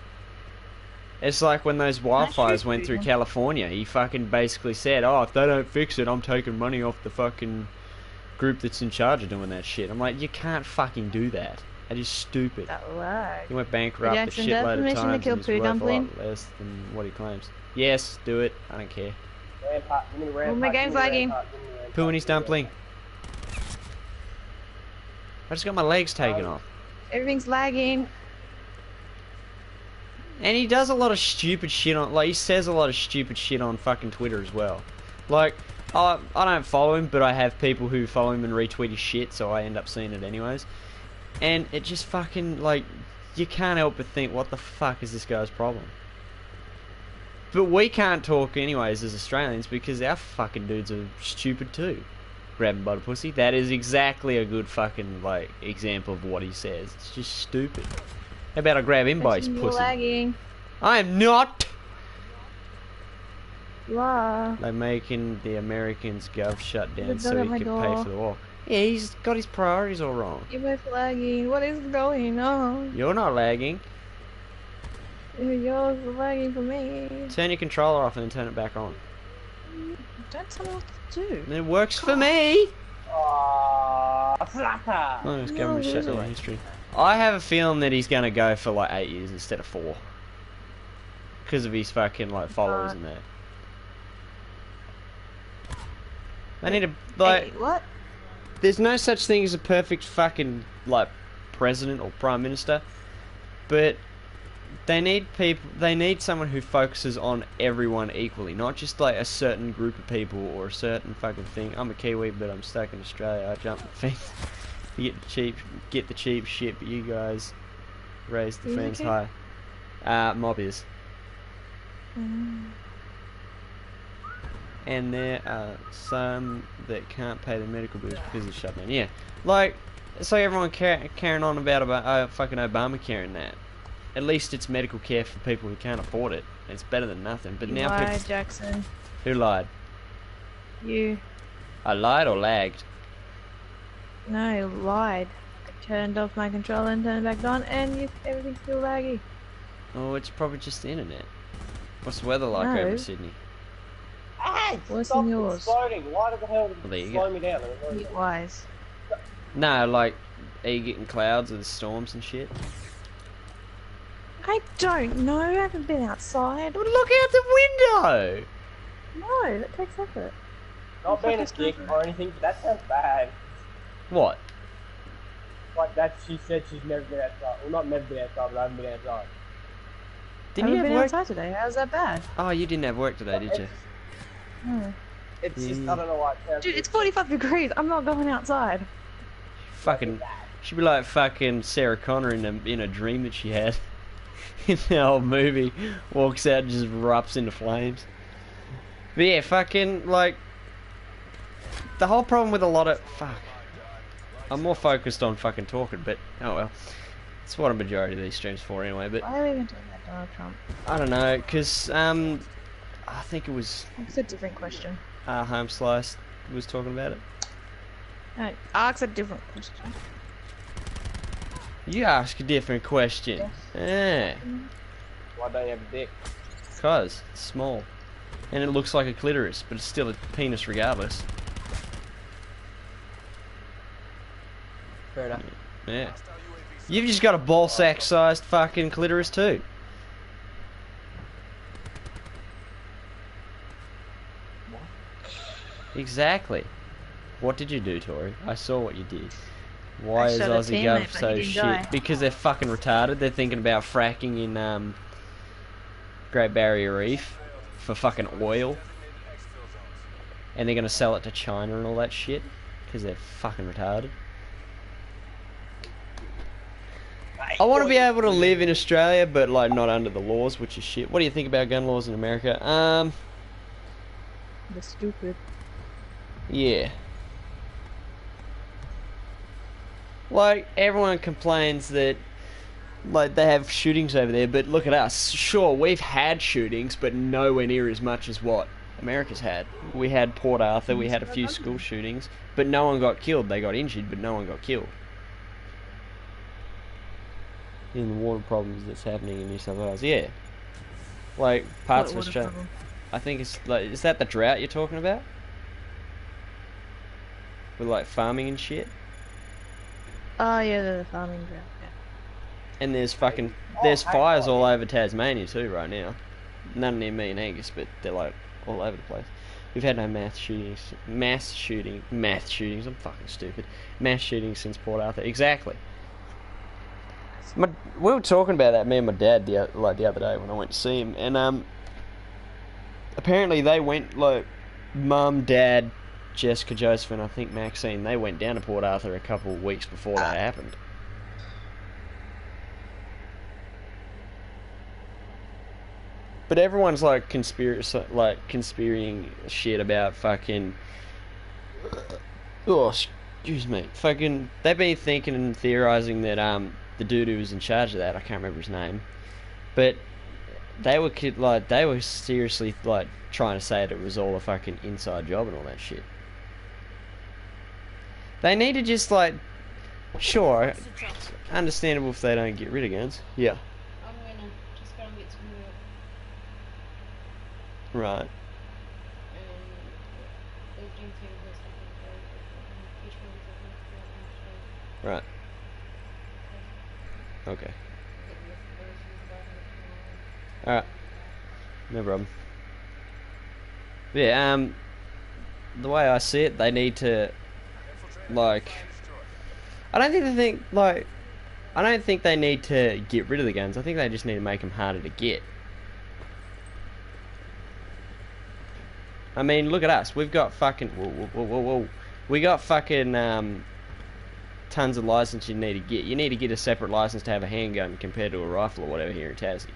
It's like when those wildfires went through California. He fucking basically said, oh, if they don't fix it, I'm taking money off the fucking group that's in charge of doing that shit. I'm like, you can't fucking do that. That is stupid. That lag. He went bankrupt a Jackson, do I have shitload of permission to times kill and he's Poo worth a Dumpling? lot less than what he claims. Yes, do it. I don't care. Rampart, give me the Rampart, my game's give me the lagging. Rampart, give me the Rampart, Poo and his give me the dumpling. I just got my legs taken off. Everything's lagging. And he does a lot of stupid shit on, like, he says a lot of stupid shit on fucking Twitter as well. Like, I don't follow him, but I have people who follow him and retweet his shit, so I end up seeing it anyways. And it just fucking, like, you can't help but think, what the fuck is this guy's problem? But we can't talk anyways as Australians because our fucking dudes are stupid too. Grabbing by the pussy. That is exactly a good fucking, like, example of what he says. It's just stupid. How about I grab him by his You're pussy? lagging. I am not! You are. Like making the Americans gov shut down There's a so dog he at my could door. pay for the wall. Yeah, he's got his priorities all wrong. You're both lagging. What is going on? You're not lagging. Yours is lagging for me. Turn your controller off and then turn it back on. Don't tell me what to do. It works for me! Slapper! Longest No, government shutdown in really. history. I have a feeling that he's gonna go for like 8 years instead of 4. Because of his fucking like followers in there. They need to like. Hey, what? There's no such thing as a perfect fucking like president or prime minister, but they need people. They need someone who focuses on everyone equally, not just like a certain group of people or a certain fucking thing. I'm a Kiwi, but I'm stuck in Australia. I jump the fence, get the cheap shit, but you guys raise the Who's fence okay? high. Mob is. Mm. And there are some that can't pay their medical bills because it's shut down. Yeah, like, it's like everyone carrying on about fucking Obamacare and that. At least it's medical care for people who can't afford it. It's better than nothing. But You now lied, people... Jackson. Who lied? You. I lied or lagged? No, you lied. I turned off my controller and turned it back on, and everything's still laggy. Oh, it's probably just the internet. What's the weather like No. over in Sydney? Hey! Worse Stop than yours. exploding! Why the hell did Well, there you you slow go. me down? Heat wise. No, like, are you getting clouds and storms and shit? I don't know. I haven't been outside. Well, look out the window! No, that takes effort. Not being a Fucking dick stupid. or anything, but that sounds bad. What? Like that, she said she's never been outside. Well, not never been outside, but I haven't been outside. Didn't I you haven't have been work? outside today. How's that bad? Oh, you didn't have work today, did you? No. It's just, I don't know why it sounds Dude, it's 45 degrees. I'm not going outside. Fucking... She'd be like fucking Sarah Connor in a dream that she had. In the old movie. Walks out and just erupts into flames. But yeah, fucking, like... The whole problem with a lot of... Fuck. I'm more focused on fucking talking, but... Oh well. That's what a majority of these streams for anyway, but... Why are we even talking about Donald Trump? I don't know, because, I think it was... It's a different question. Home Slice was talking about it. No, ask a different question. You ask a different question. Yeah. Why don't you have a dick? Because it's small. And it looks like a clitoris, but it's still a penis regardless. Fair enough. Yeah. You've just got a ball sack sized fucking clitoris too. What? Exactly. What did you do, Tori? I saw what you did. Why I is shot a Aussie teammate, Gov but so he didn't shit? die. Because they're fucking retarded. They're thinking about fracking in Great Barrier Reef for fucking oil. And they're gonna sell it to China and all that shit. Because they're fucking retarded. I want to be able to live in Australia, but like not under the laws, which is shit. What do you think about gun laws in America? They're stupid. Yeah. Like, everyone complains that, like, they have shootings over there, but look at us. Sure, we've had shootings, but nowhere near as much as what America's had. We had Port Arthur, we had a few school shootings, but no one got killed. They got injured, but no one got killed. In the water problems that's happening in New South Wales, yeah. Like, parts of What a Australia. problem. I think it's, like, is that the drought you're talking about? With, like, farming and shit? Oh yeah, the farming drought. Yeah. And there's fucking fires all over Tasmania too right now. None near me and Angus, but they're like all over the place. We've had no mass shootings. I'm fucking stupid. Mass shootings since Port Arthur. Exactly. We were talking about that, me and my dad, the other day when I went to see him, and apparently they went, like, Mum, Dad, Jessica, Joseph, and I think Maxine, they went down to Port Arthur a couple of weeks before that happened. But everyone's like conspiring shit about fucking. Oh, excuse me. Fucking, they've been thinking and theorizing that the dude who was in charge of that, I can't remember his name, but they were seriously like trying to say that it was all a fucking inside job and all that shit. They need to just like, sure, understandable if they don't get rid of guns. Yeah. I'm gonna just go and get Right. And they do things that's something very different. And each one is a different each day. Right. Okay. Get your versions about it. Alright. No problem. Yeah, the way I see it, they need to, like, I don't think they need to get rid of the guns. I think they just need to make them harder to get. I mean, look at us. We've got fucking, whoa. We got fucking, tons of license you need to get. You need to get a separate license to have a handgun compared to a rifle or whatever here in Tassie.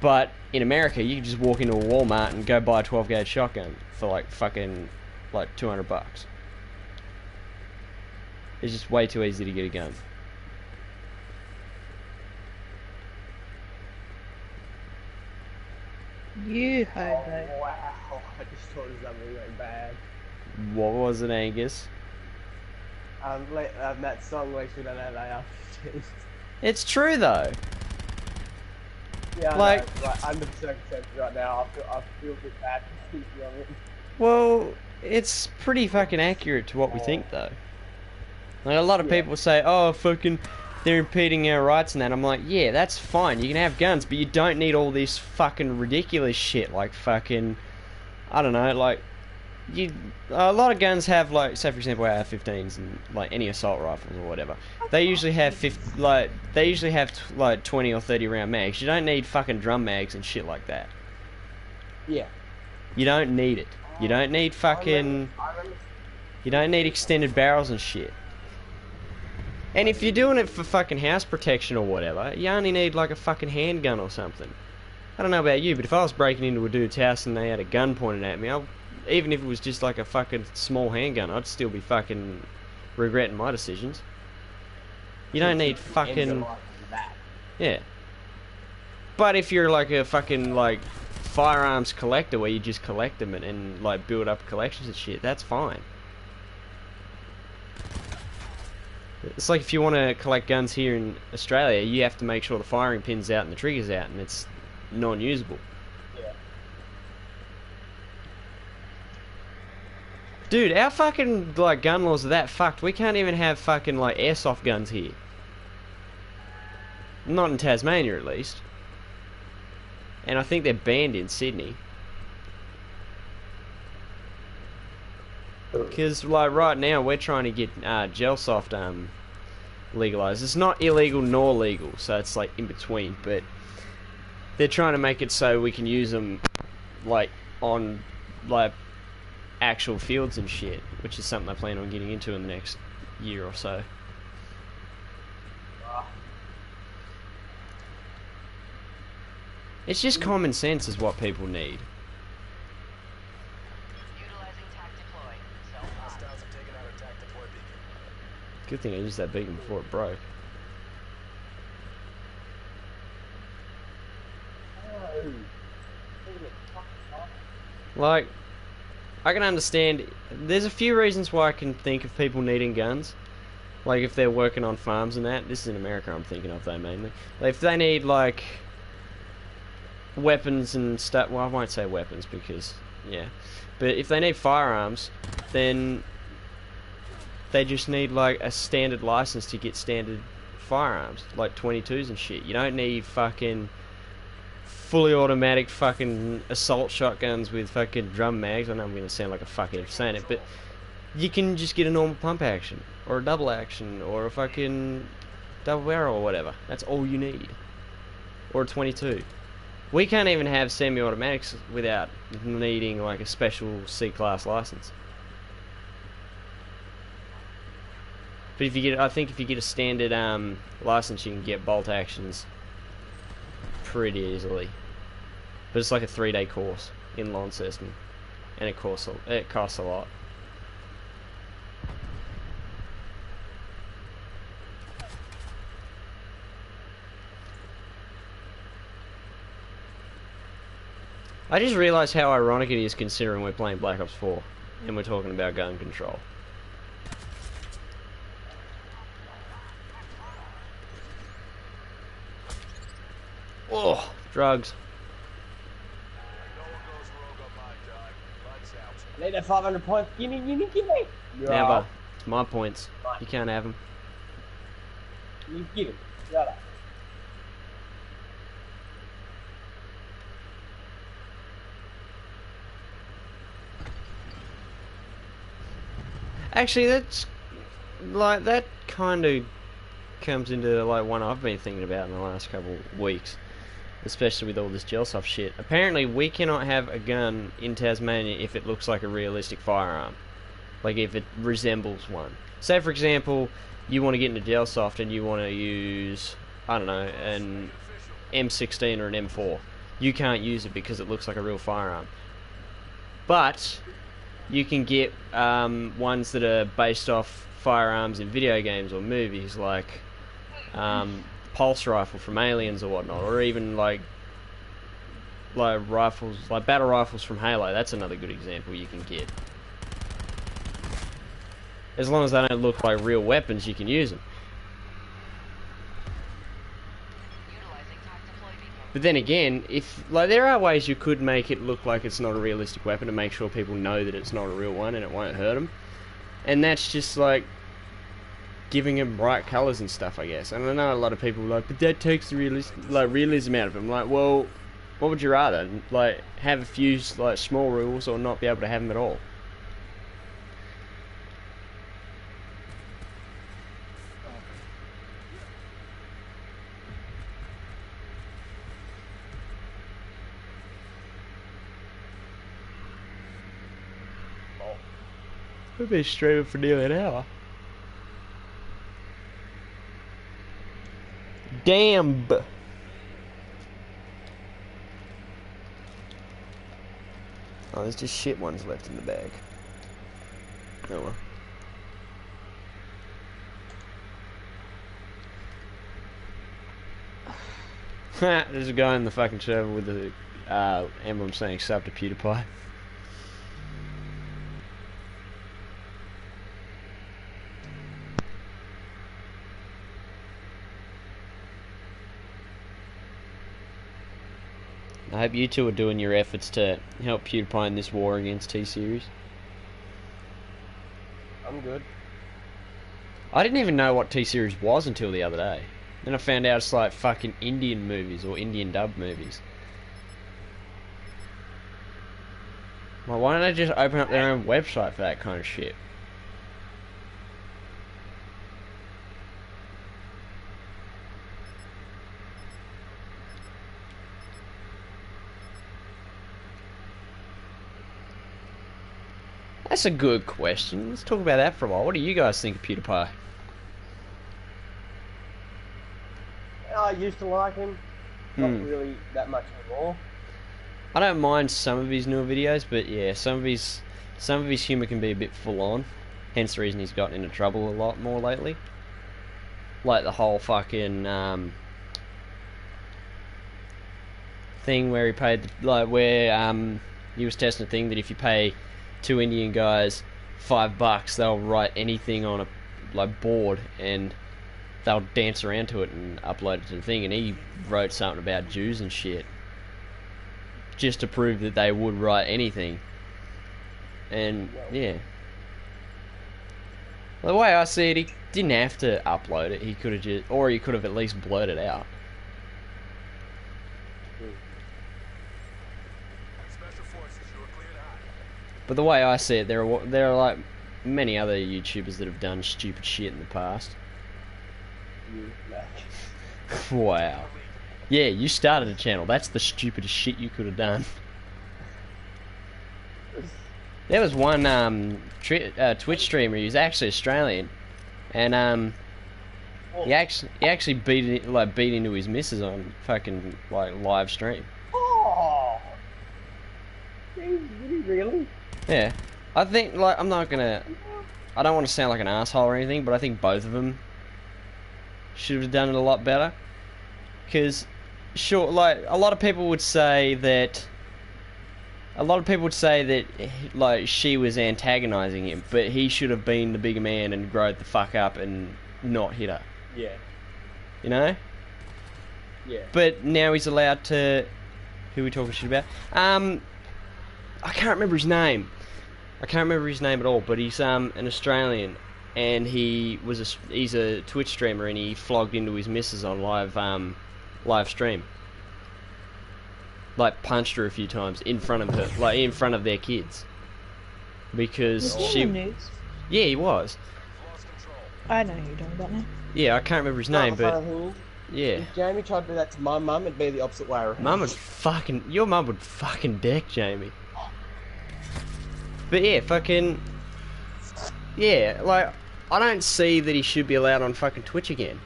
But in America, you can just walk into a Walmart and go buy a 12-gauge shotgun for like fucking like $200. It's just way too easy to get a gun. You hobo. Oh, wow. I just thought of something went bad. What was it, Angus? That song where we don't have AR-15s. It's true though. Yeah, Like- I know, right, under the circumstances right now, I feel a bit bad for thinking of it. Well, it's pretty fucking accurate to what we think though. Like a lot of people say, oh fucking, they're impeding our rights and that. I'm like, yeah, that's fine. You can have guns, but you don't need all this fucking ridiculous shit like fucking, I don't know, like, a lot of guns have like, say for example, AR-15s and like any assault rifles or whatever. They usually have 20 or 30 round mags. You don't need fucking drum mags and shit like that. Yeah. You don't need it. You don't need fucking, you don't need extended barrels and shit. And if you're doing it for fucking house protection or whatever, you only need like a fucking handgun or something. I don't know about you, but if I was breaking into a dude's house and they had a gun pointed at me, even if it was just like a fucking small handgun, I'd still be fucking regretting my decisions. You don't need fucking... Yeah. But if you're like a fucking like firearms collector where you just collect them and like build up collections and shit, that's fine. It's like if you want to collect guns here in Australia, you have to make sure the firing pin's out and the trigger's out, and it's non-usable. Yeah. Dude, our fucking like gun laws are that fucked. We can't even have fucking like airsoft guns here. Not in Tasmania, at least. And I think they're banned in Sydney. Because like right now we're trying to get gel soft legalized. It's not illegal nor legal, so it's like in between. But they're trying to make it so we can use them like on like actual fields and shit, which is something I plan on getting into in the next year or so. It's just common sense is what people need. Good thing I used that beacon before it broke. Like, I can understand, there's a few reasons why I can think of people needing guns. Like if they're working on farms and that. This is in America I'm thinking of though mainly. Like, if they need like weapons and stuff, well I won't say weapons because, yeah. But if they need firearms, then they just need like a standard license to get standard firearms, like 22s and shit. You don't need fucking fully automatic fucking assault shotguns with fucking drum mags. I know I'm gonna sound like a fucking saying it, but you can just get a normal pump action, or a double action, or a fucking double barrel or whatever. That's all you need. Or a 22. We can't even have semi-automatics without needing like a special C-class license. But if you get, I think if you get a standard license, you can get bolt actions pretty easily. But it's like a 3-day course in Launceston, and it costs a lot. I just realised how ironic it is considering we're playing Black Ops 4 and we're talking about gun control. Oh, drugs. Let that 500 points. Gimme. Never. It's my points. You can't have them. You give it. Shut up. Actually, that's like that kind of comes into like one I've been thinking about in the last couple of weeks, especially with all this gel soft shit. Apparently, we cannot have a gun in Tasmania if it looks like a realistic firearm, like if it resembles one. Say, for example, you want to get into gel soft and you want to use, I don't know, an M16 or an M4. You can't use it because it looks like a real firearm. But you can get ones that are based off firearms in video games or movies, like pulse rifle from Aliens or whatnot, or even like rifles, like battle rifles from Halo. That's another good example you can get. As long as they don't look like real weapons, you can use them. But then again, if like there are ways you could make it look like it's not a realistic weapon to make sure people know that it's not a real one and it won't hurt them, and that's just like giving them bright colours and stuff, I guess. And I know a lot of people are like, but that takes the realism out of them. Like, well, what would you rather? Like, have a few like small rules or not be able to have them at all? We've been streaming for nearly an hour. Damn! Oh, there's just shit ones left in the bag. Oh well. There's a guy in the fucking server with the emblem saying sub to PewDiePie. I hope you two are doing your efforts to help PewDiePie in this war against T-Series. I'm good. I didn't even know what T-Series was until the other day. Then I found out it's like fucking Indian movies or Indian dub movies. Well, why don't they just open up their own website for that kind of shit? That's a good question. Let's talk about that for a while. What do you guys think of PewDiePie? I used to like him. Not really that much anymore. I don't mind some of his newer videos, but yeah, some of his humor can be a bit full on. Hence the reason he's gotten into trouble a lot more lately. Like the whole fucking thing where he paid, he was testing a thing that if you pay 2 Indian guys $5, they'll write anything on a board and they'll dance around to it and upload it to the thing. And he wrote something about Jews and shit just to prove that they would write anything. And yeah, the way I see it, he didn't have to upload it. He could have just, or he could have at least blurted it out. But the way I see it, there are like many other YouTubers that have done stupid shit in the past. Wow. Yeah, you started a channel. That's the stupidest shit you could have done. There was one Twitch streamer. He was actually Australian, and he actually beat into his missus on fucking like live stream. Oh, did he really? Yeah, I think like I don't want to sound like an asshole or anything, but I think both of them should have done it a lot better. Because, sure, like a lot of people would say that like she was antagonizing him, but he should have been the bigger man and growed the fuck up and not hit her. Yeah. You know? Yeah. But now he's allowed to. Who are we talking shit about? I can't remember his name. I can't remember his name at all, but he's an Australian, and he's a Twitch streamer, and he flogged into his missus on live stream. Like punched her a few times in front of her, like in front of their kids, because Was he in the news? Yeah, he was. I know who you're talking about now. Yeah, I can't remember his name, but yeah. If Jamie tried to do that to my mum, it'd be the opposite way around. Your mum would fucking deck Jamie. But yeah, fucking, yeah, like, I don't see that he should be allowed on fucking Twitch again.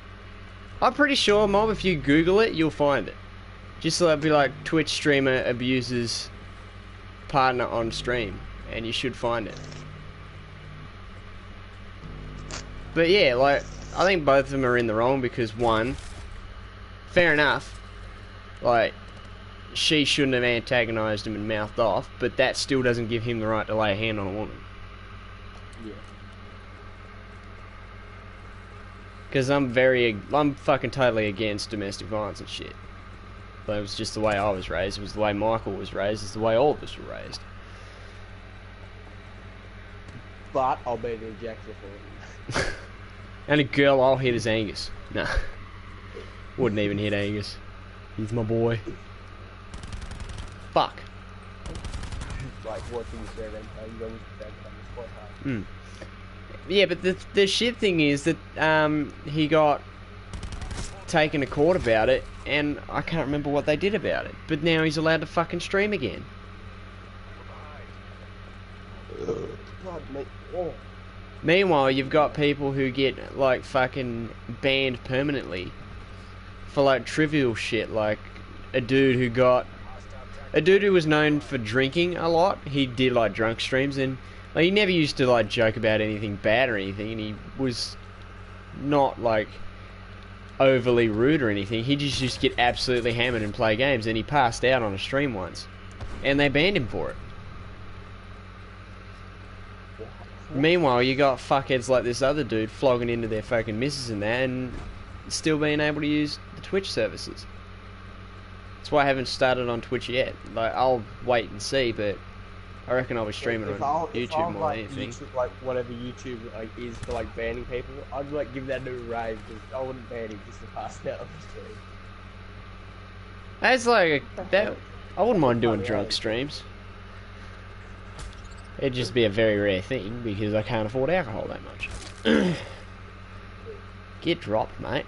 I'm pretty sure, Mob, if you Google it, you'll find it. Just so it'd be like, Twitch streamer abuses partner on stream, and you should find it. But yeah, like, I think both of them are in the wrong because, one, fair enough, like, she shouldn't have antagonised him and mouthed off, but that still doesn't give him the right to lay a hand on a woman. Yeah. Because I'm fucking totally against domestic violence and shit. But it was just the way I was raised, it was the way Michael was raised, it's the way all of us were raised. But I'll be the ejector for him. And a girl I'll hit is Angus. Nah. Wouldn't even hit Angus. He's my boy. Fuck. Like watching the survey, you don't quite hard. Yeah, but the shit thing is that he got taken to court about it, and I can't remember what they did about it. But now he's allowed to fucking stream again. God, mate. Oh. Meanwhile, you've got people who get like fucking banned permanently for like trivial shit, like a dude who was known for drinking a lot. He did like drunk streams, and like, he never used to like joke about anything bad or anything, and he was not like overly rude or anything. He just used to get absolutely hammered and play games, and he passed out on a stream once, and they banned him for it. Meanwhile, you got fuckheads like this other dude flogging into their fucking missus and that, and still being able to use the Twitch services. That's why I haven't started on Twitch yet. Like, I'll wait and see, but I reckon I'll be streaming on YouTube more than anything. YouTube, like whatever YouTube like is for like banning people, I'd like give that a rave because I wouldn't ban him just to pass out on the stream. That's like that. I wouldn't mind doing drunk streams. It'd just be a very rare thing because I can't afford alcohol that much. Get dropped, mate.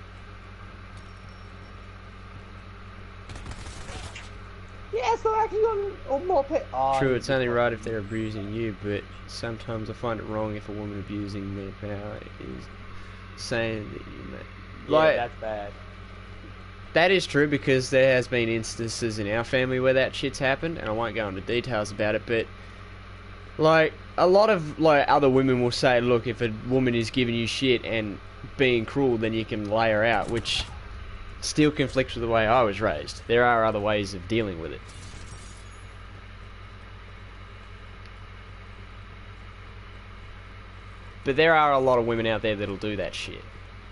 Yeah, so actually on more pet. Oh, True, it's only right if they're abusing you, but sometimes I find it wrong if a woman abusing their power is saying that you may. Like, yeah, that's bad. That is true because there has been instances in our family where that shit's happened, and I won't go into details about it, but like a lot of like other women will say, look, if a woman is giving you shit and being cruel, then you can lay her out, which still conflicts with the way I was raised. There are other ways of dealing with it. But there are a lot of women out there that'll do that shit.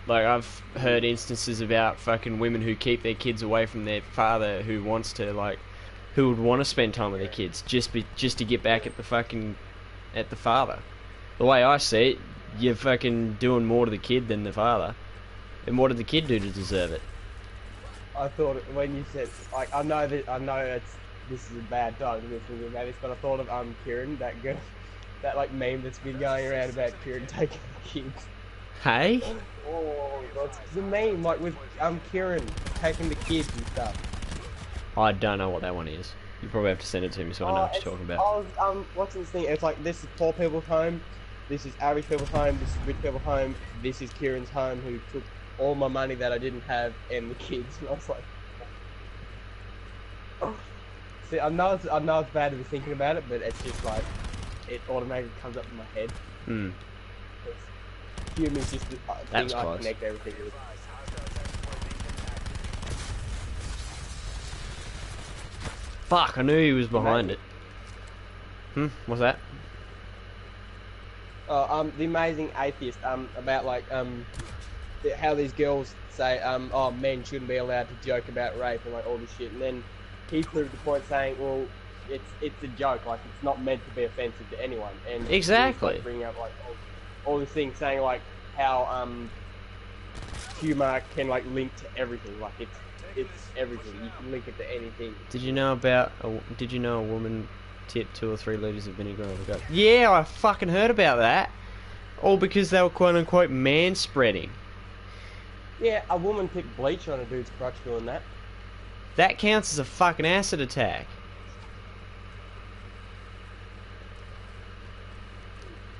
Like, I've heard instances about fucking women who keep their kids away from their father who wants to, like, who would want to spend time with their kids just to get back at the father. The way I see it, you're fucking doing more to the kid than the father. And what did the kid do to deserve it? I thought when you said, like, I know this is a bad time to be thinking about this, but I thought of Kieran, that girl, that like meme that's been going around about Kieran taking the kids. Hey? Oh, that's the meme, like with Kieran taking the kids and stuff. I don't know what that one is. You probably have to send it to me so I know what you're talking about. I was watching this thing. It's like, this is poor people's home, this is average people's home, this is rich people's home, this is Kieran's home, who took all my money that I didn't have and the kids. And I was like, see, I know it's bad to be thinking about it, but it's just like it automatically comes up in my head. Hmm. Humans just the That's thing I close. connect everything with. Fuck, I knew he was behind it. What's that? The Amazing Atheist, about like, how these girls say, oh, men shouldn't be allowed to joke about rape and like all this shit, and then he proved the point saying, well, it's a joke. Like it's not meant to be offensive to anyone. And Exactly. like, bring up like all these things saying like how humor can like link to everything. Like it's everything. You can link it to anything. Did you know a woman tipped 2 or 3 liters of vinegar on the go? Yeah, I fucking heard about that. All because they were quote unquote man spreading. Yeah, a woman picked bleach on a dude's crotch doing that. That counts as a fucking acid attack.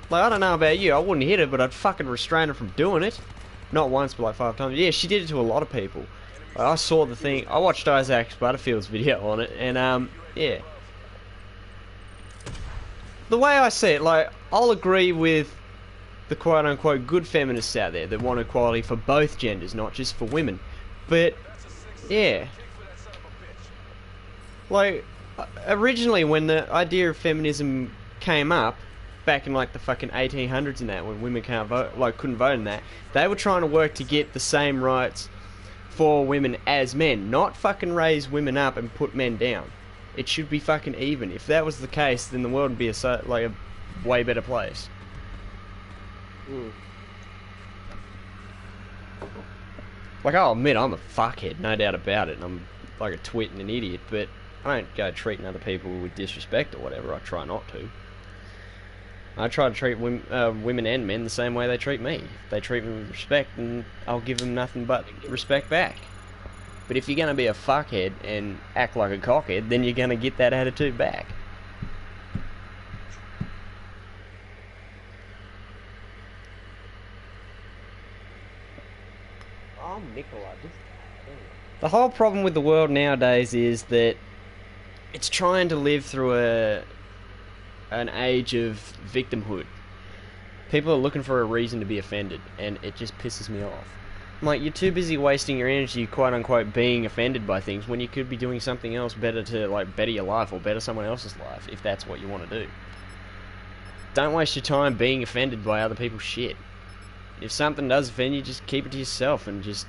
Like, I don't know about you, I wouldn't hit her, but I'd fucking restrain her from doing it. Not once, but like 5 times. Yeah, she did it to a lot of people. Like, I saw the thing. I watched Isaac Butterfield's video on it, and yeah. The way I see it, like, I'll agree with the quote-unquote good feminists out there that want equality for both genders, not just for women. But, yeah. Like, originally when the idea of feminism came up, back in like the fucking 1800s and that, when women can't vote, like couldn't vote in that, they were trying to work to get the same rights for women as men, not fucking raise women up and put men down. It should be fucking even. If that was the case, then the world would be a way better place. Like, I'll admit I'm a fuckhead, no doubt about it, and I'm like a twit and an idiot, but I don't go treating other people with disrespect or whatever. I try not to. I try to treat women and men the same way they treat me. If they treat me with respect, and I'll give them nothing but respect back. But if you're going to be a fuckhead and act like a cockhead, then you're going to get that attitude back. Oh, Nicola, just... The whole problem with the world nowadays is that it's trying to live through an age of victimhood. People are looking for a reason to be offended, and it just pisses me off. I'm like, you're too busy wasting your energy, quote unquote, being offended by things when you could be doing something else better to, like, better your life or better someone else's life, if that's what you want to do. Don't waste your time being offended by other people's shit. If something does offend you, just keep it to yourself and just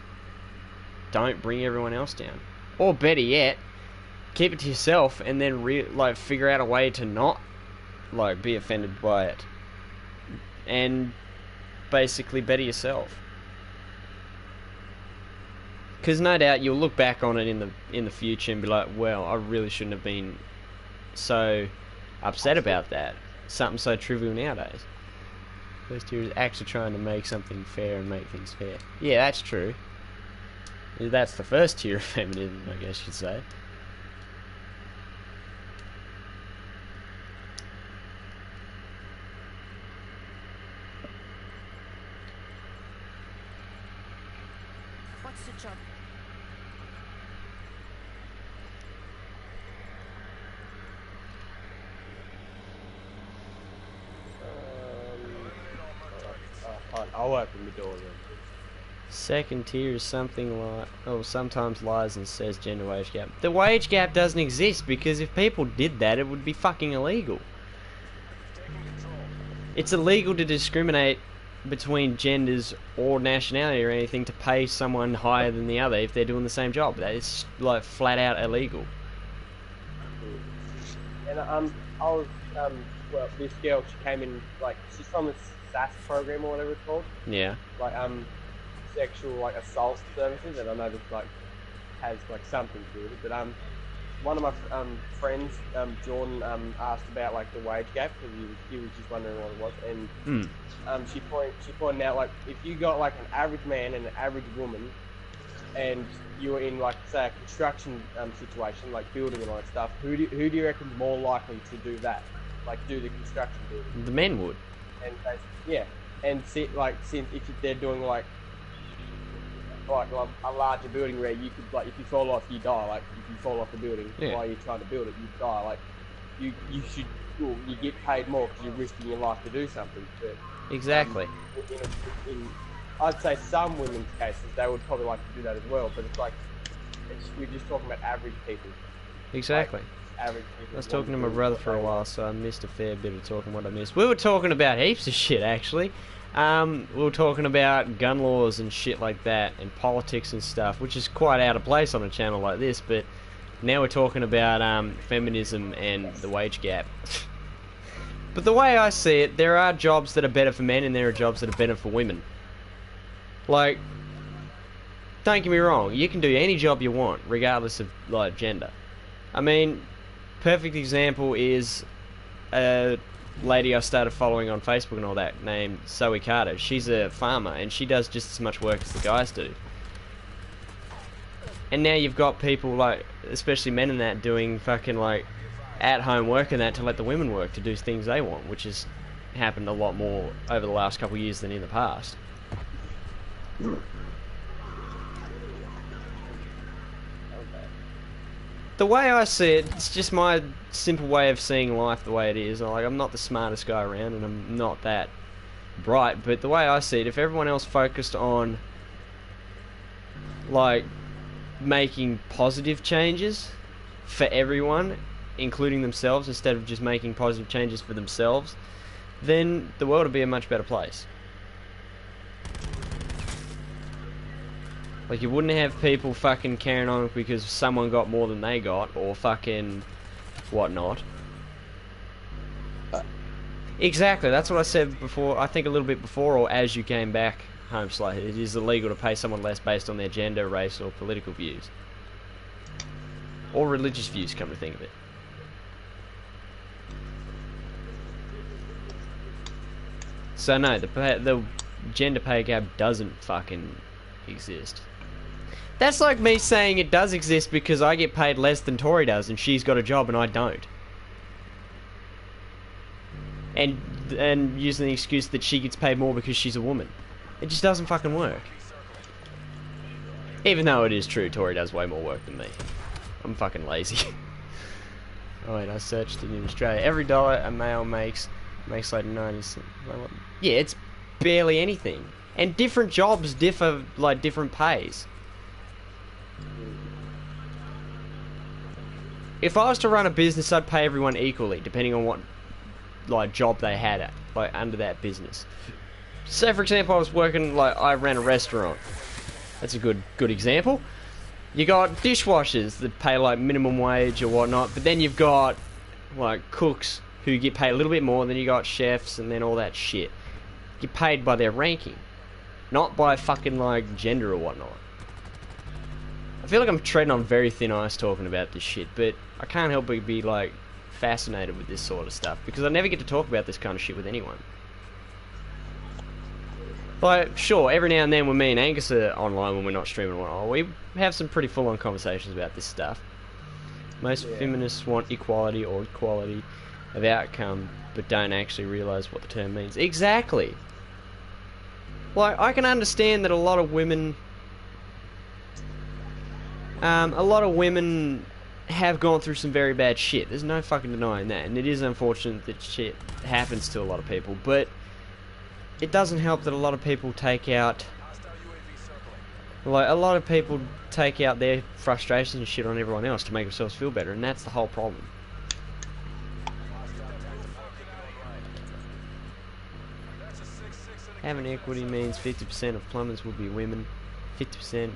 don't bring everyone else down. Or better yet, keep it to yourself and then figure out a way to not be offended by it, and basically better yourself. Because no doubt you'll look back on it in the future and be like, well, I really shouldn't have been so upset about that. Something so trivial nowadays. First tier is actually trying to make something fair and make things fair. Yeah, that's true. That's the first tier of feminism, I guess you'd say. What's the job? I'll open the door then. Second tier is something like, sometimes lies and says gender wage gap. The wage gap doesn't exist because if people did that, it would be fucking illegal. It's illegal to discriminate between genders or nationality or anything to pay someone higher than the other if they're doing the same job. That is like flat out illegal. And I was well, this girl, she came in like she's from the SAS program or whatever it's called. Yeah. Like sexual like assault services, and I know this like has like something to do with it. But one of my friends, Jordan, asked about like the wage gap because he was just wondering what it was, and she pointed out like if you got like an average man and an average woman, and you were in like say a construction situation like building and all that stuff, who do you reckon is more likely to do that, like do the construction building? The men would. And yeah, and since if they're doing like a larger building where you could like if you fall off you die, like if you fall off the building while you're trying to build it you die, like you get paid more because you're risking your life to do something. But exactly. In I'd say some women's cases they would probably like to do that as well, but we're just talking about average people. Exactly. Like, average people. I was talking to my brother for a while, so I missed a fair bit of talking what I missed. We were talking about heaps of shit actually. We were talking about gun laws and shit like that, and politics and stuff, which is quite out of place on a channel like this, but Now we're talking about feminism and the wage gap. But the way I see it, there are jobs that are better for men and there are jobs that are better for women. Like, don't get me wrong, you can do any job you want, regardless of, like, gender. I mean, perfect example is a lady I started following on Facebook and all that, named Zoe Carter. She's a farmer, and she does just as much work as the guys do. And now you've got people, like, especially men in that, doing fucking, like, at-home work and that to let the women work, to do things they want, which has happened a lot more over the last couple of years than in the past. The way I see it, it's just my simple way of seeing life the way it is. Like, I'm not the smartest guy around, and I'm not that bright, but the way I see it, if everyone else focused on, like, making positive changes for everyone, including themselves, instead of just making positive changes for themselves, then the world would be a much better place. Like, you wouldn't have people fucking carrying on because someone got more than they got, or fucking whatnot. Exactly, that's what I said before, I think a little bit before, or as you came back home slightly. It is illegal to pay someone less based on their gender, race, or political views. Or religious views, come to think of it. So no, the gender pay gap doesn't fucking exist. That's like me saying it does exist because I get paid less than Tori does and she's got a job and I don't. And using the excuse that she gets paid more because she's a woman. It just doesn't fucking work. Even though it is true, Tori does way more work than me. I'm fucking lazy. Oh wait, I searched it in Australia. Every dollar a male makes like 90 cents. Yeah, it's barely anything. And different jobs differ, like, different pays. If I was to run a business, I'd pay everyone equally, depending on what, like, job they had, like, under that business. Say, for example, I was working, like, I ran a restaurant. That's a good example. You got dishwashers that pay, like, minimum wage or whatnot, but then you've got, like, cooks who get paid a little bit more, then you got chefs and then all that shit. Get paid by their ranking, not by fucking, like, gender or whatnot. I feel like I'm treading on very thin ice talking about this shit, but I can't help but be, like, fascinated with this sort of stuff, because I never get to talk about this kind of shit with anyone. Like, sure, every now and then when me and Angus are online when we're not streaming or whatnot, we have some pretty full-on conversations about this stuff. Most feminists want equality or equality of outcome, but don't actually realise what the term means. Exactly! Like, I can understand that a lot of women have gone through some very bad shit. There's no fucking denying that, and it is unfortunate that shit happens to a lot of people, but it doesn't help that a lot of people take out, like, a lot of people take out their frustrations and shit on everyone else to make themselves feel better, and that's the whole problem. Having equity means 50% of plumbers will be women, 50%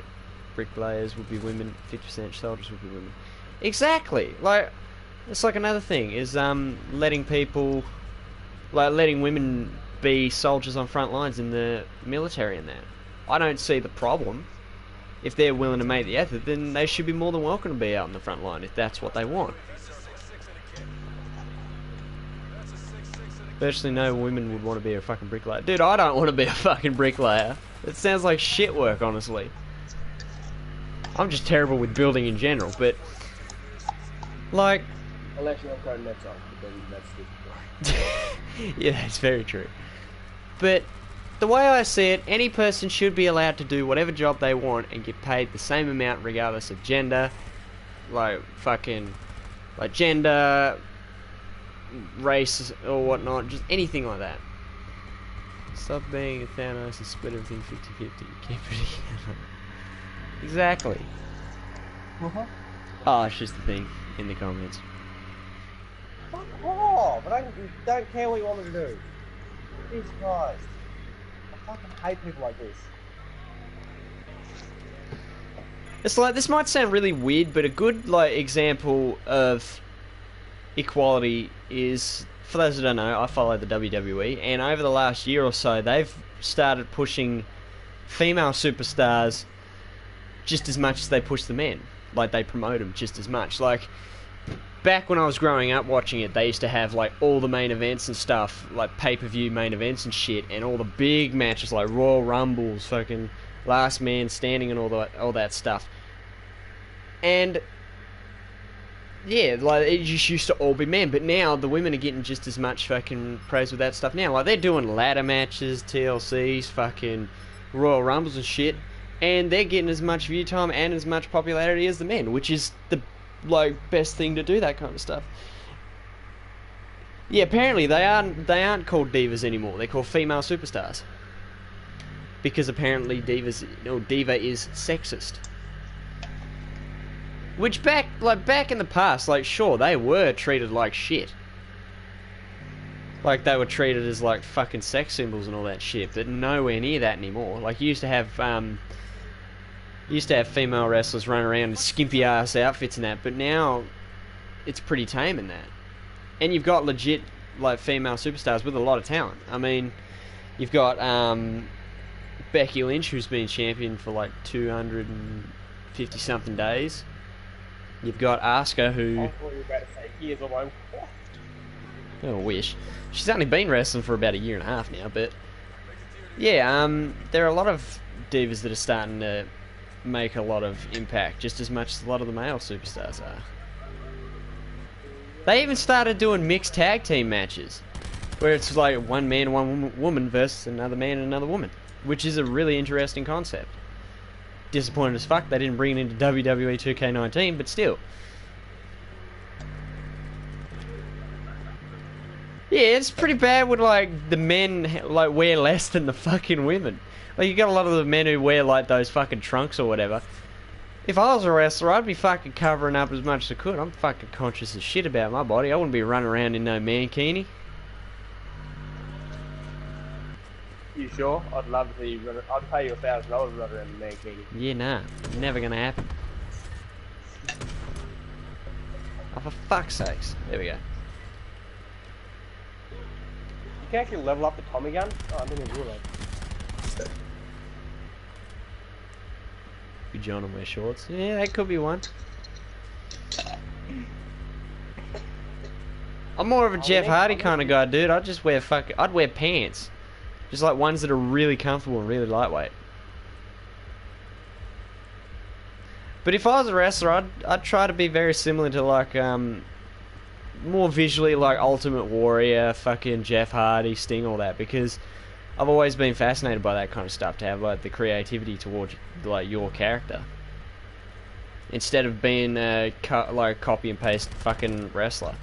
bricklayers will be women, 50% soldiers will be women. Exactly! Like, it's like another thing, is letting people, like, letting women be soldiers on front lines in the military and that. I don't see the problem. If they're willing to make the effort, then they should be more than welcome to be out on the front line if that's what they want. Virtually no women would want to be a fucking bricklayer. Dude, I don't want to be a fucking bricklayer. It sounds like shit work, honestly. I'm just terrible with building in general, but, like, Unless you're not going nets on, but then that's different. yeah, it's very true. But the way I see it, any person should be allowed to do whatever job they want and get paid the same amount regardless of gender, like, fucking, like, gender, race, or whatnot, just anything like that. Stop being a Thanos and split everything 50-50. Keep it together. Exactly. Oh, it's just the thing in the comments. Fuck off! I don't care what you want me to do. Jesus Christ. I fucking hate people like this. It's like, this might sound really weird, but a good like example of equality is, for those who don't know, I follow the WWE, and over the last year or so, they've started pushing female superstars just as much as they push the men. Like, they promote them just as much. Like, back when I was growing up watching it, they used to have like all the main events and stuff, like pay-per-view main events and shit, and all the big matches like Royal Rumbles, fucking Last Man Standing, and all that stuff. And yeah, like, it just used to all be men, but now the women are getting just as much fucking praise with that stuff now. Like, they're doing ladder matches, TLCs, fucking Royal Rumbles and shit, and they're getting as much view time and as much popularity as the men, which is the like best thing to do, that kind of stuff. Yeah, apparently they aren't called divas anymore. They're called female superstars, because apparently diva is sexist. Which back in the past, like, sure, they were treated like shit. Like, they were treated as like fucking sex symbols and all that shit, but nowhere near that anymore. Like, you used to have female wrestlers running around in skimpy ass outfits and that, but now it's pretty tame in that. And you've got legit like female superstars with a lot of talent. I mean, you've got Becky Lynch, who's been champion for like 250 something days. You've got Asuka, who... I thought you were about to say years alone. I wish. She's only been wrestling for about a year and a half now, but... Yeah, there are a lot of divas that are starting to make a lot of impact, just as much as a lot of the male superstars are. They even started doing mixed tag team matches, where it's like one man, one woman versus another man and another woman, which is a really interesting concept. Disappointed as fuck they didn't bring it into WWE 2K19, but still. Yeah, it's pretty bad when like the men like wear less than the fucking women. Like, you got a lot of the men who wear like those fucking trunks or whatever. If I was a wrestler, I'd be fucking covering up as much as I could. I'm fucking conscious as shit about my body. I wouldn't be running around in no mankini. You sure? I'd love to see you run. I'd pay you $1,000 to run around in mankini. Yeah, nah. Never gonna happen. Oh, for fuck's sakes. There we go. You can actually level up the Tommy gun? Oh, I didn't even realise. Be John and wear shorts. Yeah, that could be one. I'm more of a Jeff Hardy kind of guy, dude. I'd wear pants. Just like ones that are really comfortable and really lightweight. But if I was a wrestler, I'd try to be very similar to like more visually like Ultimate Warrior, fucking Jeff Hardy, Sting, all that, because I've always been fascinated by that kind of stuff, to have like the creativity towards like your character, instead of being a like copy and paste fucking wrestler.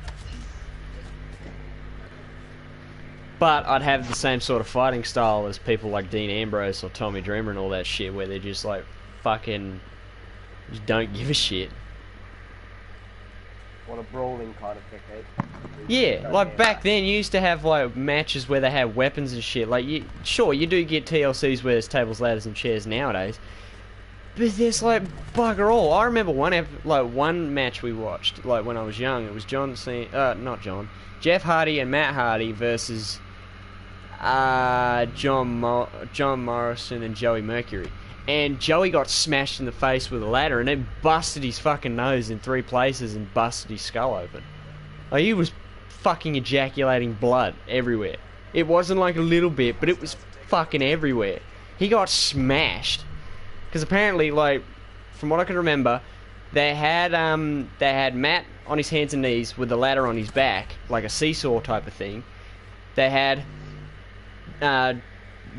But I'd have the same sort of fighting style as people like Dean Ambrose or Tommy Dreamer and all that shit, where they're just like fucking just don't give a shit. What a brawling kind of technique. Yeah, like back then you used to have like matches where they had weapons and shit. Like, sure, you do get TLCs where there's tables, ladders and chairs nowadays, but there's like bugger all. I remember one match we watched like when I was young. It was Jeff Hardy and Matt Hardy versus John Morrison and Joey Mercury. And Joey got smashed in the face with a ladder and then busted his fucking nose in 3 places and busted his skull open. Like, he was fucking ejaculating blood everywhere. It wasn't like a little bit, but it was fucking everywhere. He got smashed. Because apparently, like, from what I can remember, they had Matt on his hands and knees with the ladder on his back, like a seesaw type of thing. They had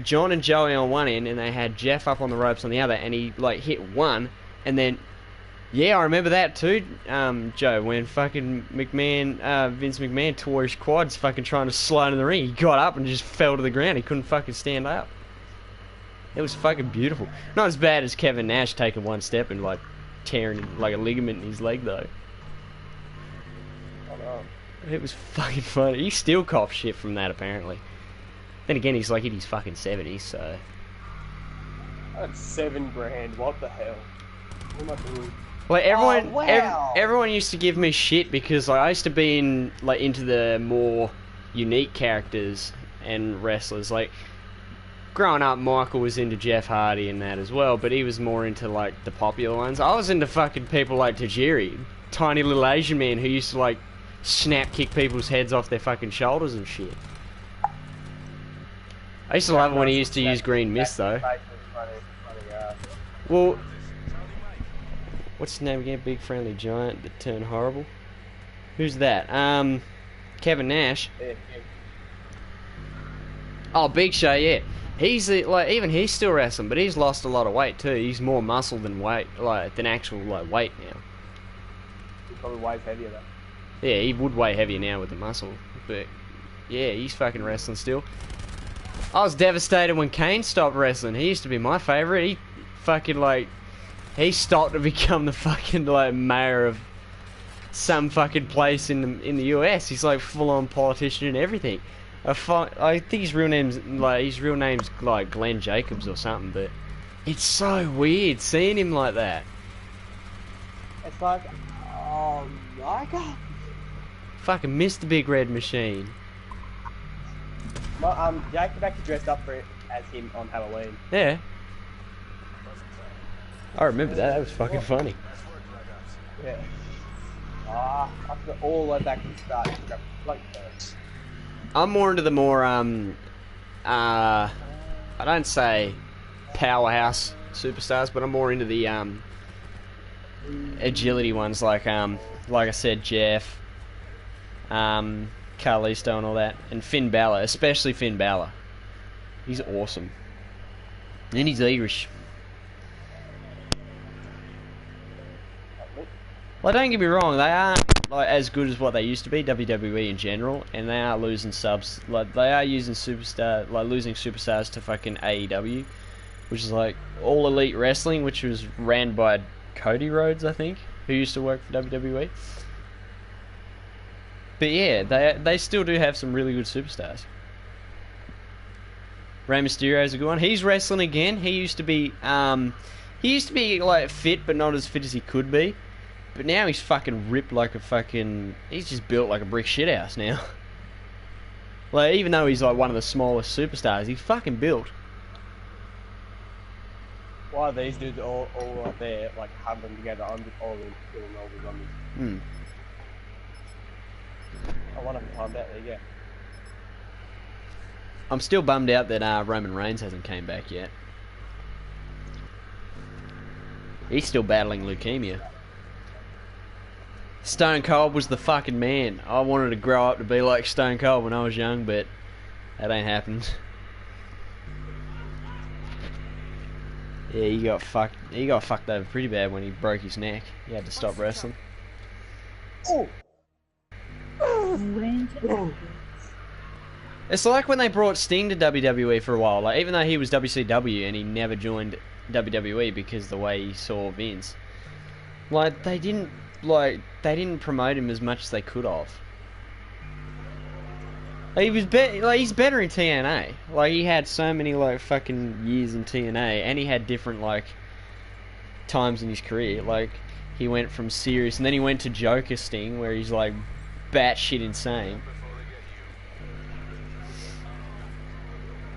John and Joey on one end, and they had Jeff up on the ropes on the other, and he like hit one, and then yeah, I remember that too, Joe, when fucking Vince McMahon tore his quads fucking trying to slide in the ring. He got up and just fell to the ground. He couldn't fucking stand up. It was fucking beautiful. Not as bad as Kevin Nash taking one step and like tearing like a ligament in his leg though. Oh no. It was fucking funny. He still coughed shit from that apparently. Then again, he's like in his fucking 70s, so... That's $7 grand, what the hell? What am I doing? Like everyone, Oh, wow. everyone used to give me shit because like, I used to be into the more unique characters and wrestlers. Like growing up, Michael was into Jeff Hardy and that as well, but he was more into like the popular ones. I was into fucking people like Tajiri, tiny little Asian man who used to like snap kick people's heads off their fucking shoulders and shit. I used to love it when he used to use green mist though. Well, what's his name again? Big friendly giant that turned horrible. Who's that? Kevin Nash. Oh, Big Show, yeah. He's like even he's still wrestling, but he's lost a lot of weight too. He's more muscle than weight, like than actual like weight now. He probably weighs heavier though. Yeah, he would weigh heavier now with the muscle, but yeah, he's fucking wrestling still. I was devastated when Kane stopped wrestling. He used to be my favourite. He fucking like he stopped to become the fucking like mayor of some fucking place in the US. He's like full on politician and everything. I think his real name's like Glenn Jacobs or something, but it's so weird seeing him like that. It's like, oh my god. Fucking Mr. Big Red Machine. Well, Jacob actually dressed up for it as him on Halloween. Yeah. I remember that. That was fucking funny. Yeah. I feel all the way back to the start. Like, I'm more into the more I don't say powerhouse superstars, but I'm more into the agility ones like I said, Jeff, Carlisto and all that, and Finn Balor, especially Finn Balor. He's awesome. And he's Irish. Well, don't get me wrong, they aren't like as good as what they used to be, WWE in general, and they are losing subs. Like they are using losing superstars to fucking AEW, which is like All Elite Wrestling, which was ran by Cody Rhodes, I think, who used to work for WWE. But yeah, they still do have some really good superstars. Rey Mysterio's a good one. He's wrestling again. He used to be like fit, but not as fit as he could be. But now he's fucking ripped like a fucking... He's just built like a brick shithouse now. Like, even though he's like one of the smallest superstars, he's fucking built. why are these dudes all up there, like, huddling together? I'm just all in doing all the zombies. Hmm. I want to find out. There you go. I'm still bummed out that Roman Reigns hasn't came back yet. He's still battling leukemia. Stone Cold was the fucking man. I wanted to grow up to be like Stone Cold when I was young, but that ain't happened. Yeah, he got fucked over pretty bad when he broke his neck. He had to stop wrestling. Oh! It's like when they brought Sting to WWE for a while. Like, even though he was WCW and he never joined WWE because the way he saw Vince. Like, they didn't promote him as much as they could have. Like, he's better in TNA. Like, he had so many like fucking years in TNA, and he had different like times in his career. Like, he went from serious, and then he went to Joker Sting, where he's like batshit insane.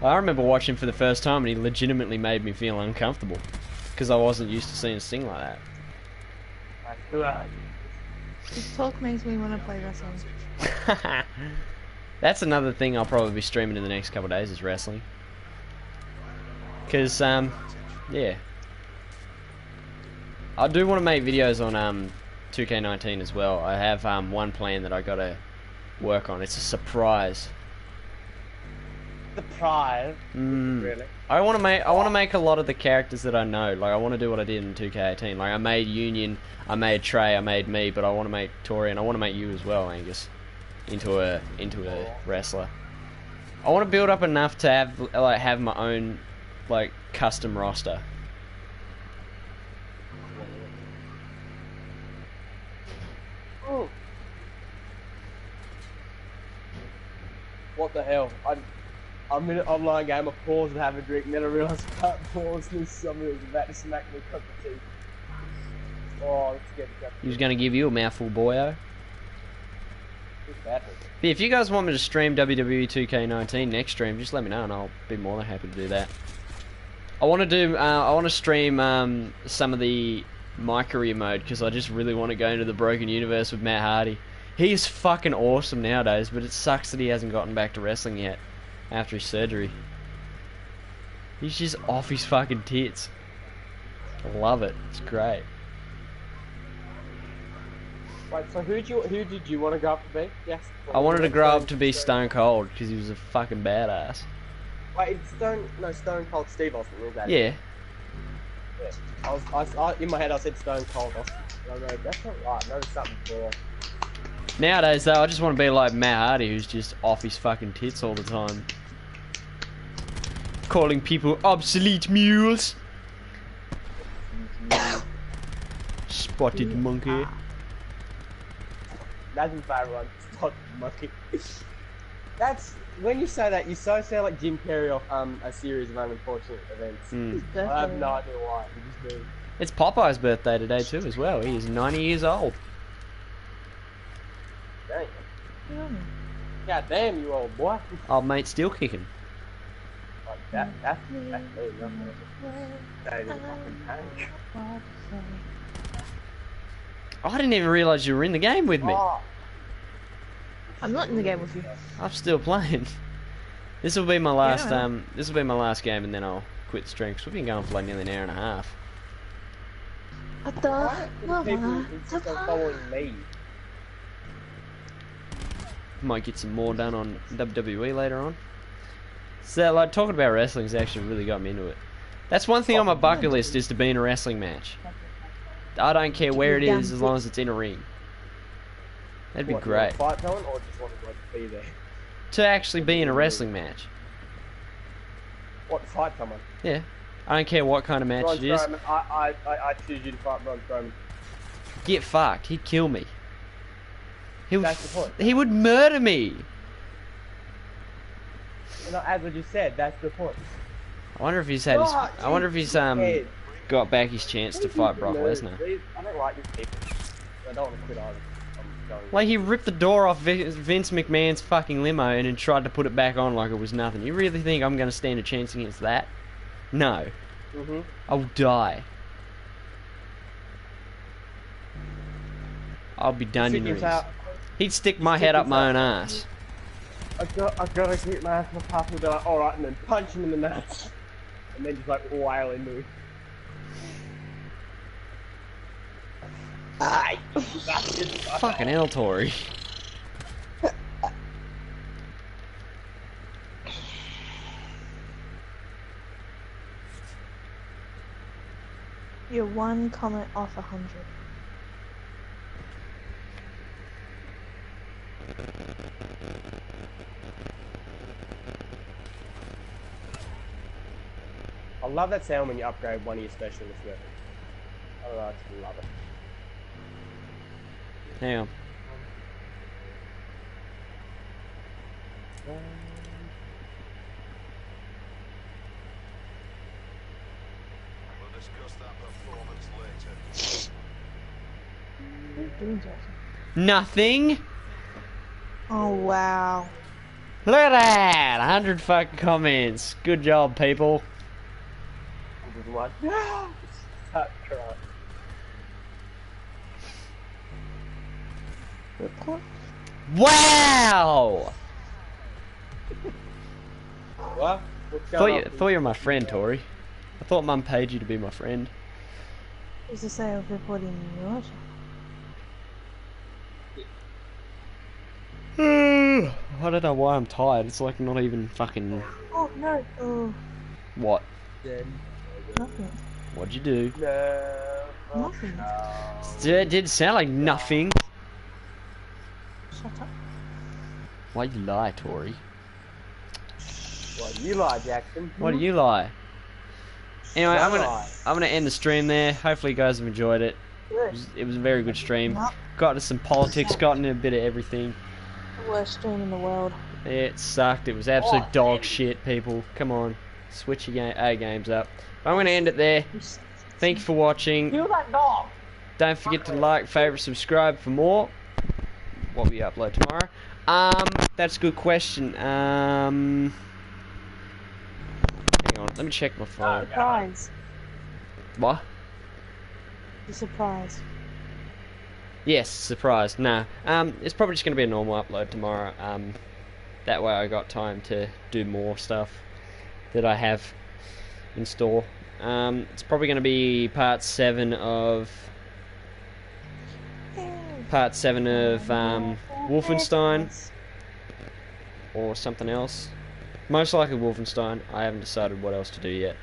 I remember watching him for the first time, and he legitimately made me feel uncomfortable because I wasn't used to seeing Sting like that. This talk makes me want to play wrestling. That's another thing I'll probably be streaming in the next couple of days is wrestling. Because, yeah. I do want to make videos on 2K19 as well. I have one plan that I gotta work on. It's a surprise. Surprise? Really? I want to make a lot of the characters that I know. Like, I want to do what I did in 2K18. Like, I made Union, I made Trey, I made me, but I want to make Tori, and I want to make you as well, Angus, into a wrestler. I want to build up enough to have my own like custom roster. Oh. What the hell? I'm in an online game, I paused and have a drink, and then I realised I can't pause this. Somebody was about to smack me across the teeth. Oh, let's get it. He was going to give you a mouthful, boyo. Who's that? But if you guys want me to stream WWE 2K19 next stream, just let me know and I'll be more than happy to do that. I want to do. I want to stream some of the my career mode because I just really want to go into the Broken Universe with Matt Hardy. He is fucking awesome nowadays, but it sucks that he hasn't gotten back to wrestling yet after his surgery. He's just off his fucking tits. I love it. It's great. Wait, so who did you want to grow up to be? Yes. I wanted to grow up to be Stone Cold because he was a fucking badass. Wait, it's Stone Cold Steve Austin, is that? Yeah. Yeah. In my head I said Stone Cold Austin. I go, that's not right. No, there's something more. Nowadays, though, I just want to be like Matt Hardy, who's just off his fucking tits all the time. Calling people obsolete mules. Spotted monkey. That's my favourite one. Spotted monkey. That's when you say that, you so sound like Jim Carrey off a series of unfortunate events. I have no idea why. You just do. It's Popeye's birthday today too, as well. He is 90 years old. Dang. God damn, you old boy. Old mate still kicking. Like that's me, nothing. That is a fucking tank. I didn't even realise you were in the game with me. Oh. I'm not in the game with you. I'm still playing. This will be my last. This will be my last game, and then I'll quit the stream. Cause we've been going for like nearly an hour and a half. Why do people insist on following me? Might get some more done on WWE later on. So, like, talking about wrestling's actually really got me into it. That's one thing on my bucket list is to be in a wrestling match. I don't care where it is as long as it's in a ring. That'd be great. You want to fight someone or just want to like, be there? To actually be in a wrestling match. What, to fight someone? Yeah. I don't care what kind of match Braun it is. Strowman, I choose you to fight Braun Strowman. Get fucked. He'd kill me. He would, That's the point. he would murder me. No, as I just said, that's the point. I wonder if he's had his, Oh, I wonder if he's got back his chance to fight Brock Lesnar. I don't like these people. I don't want to quit either. I'm going. Like, he ripped the door off Vince McMahon's fucking limo and then tried to put it back on like it was nothing. You really think I'm going to stand a chance against that? No. I'll die. I'll be done in rings. He'd stick my head up my own ass. I've got to keep my ass in the puff and be like, alright, and then punch him in the nuts. And then just like wail into him. Aye! Fucking hell, Tori. You're one comment off 100. I love that sound when you upgrade one of your specialist weapons. I don't know, I just love it. Hang on. We'll discuss that performance later. What are you doing, Jackson? Nothing. Oh, wow. Look at that! 100 fucking comments. Good job, people. Just one. Start crying. Report? Wow! What? What's going on? Thought you were my friend, Tori. I thought Mum paid you to be my friend. Is the sale of reporting your I don't know why I'm tired. It's like not even fucking... Oh, no. Oh, What? nothing. What'd you do? No. Nothing. It did sound like nothing. Shut up. Why you lie, Tori? Well, you lie, Jackson. Why do you lie? Anyway, Don't I'm lie. gonna end the stream there. Hopefully you guys have enjoyed it. It was a very good stream. Got into some politics, got into a bit of everything. The worst stream in the world. It sucked. It was absolute dog shit, people. Come on. Switch your games up. But I'm gonna end it there. Thank you for watching. Kill that dog! Don't forget to like, favorite, subscribe for more. What we upload tomorrow. That's a good question. Hang on, let me check my phone. Surprise. What? The surprise. Yes, surprise. Nah. It's probably just gonna be a normal upload tomorrow. That way I got time to do more stuff that I have in store. It's probably gonna be part 7 of Wolfenstein or something else. Most likely Wolfenstein. I haven't decided what else to do yet.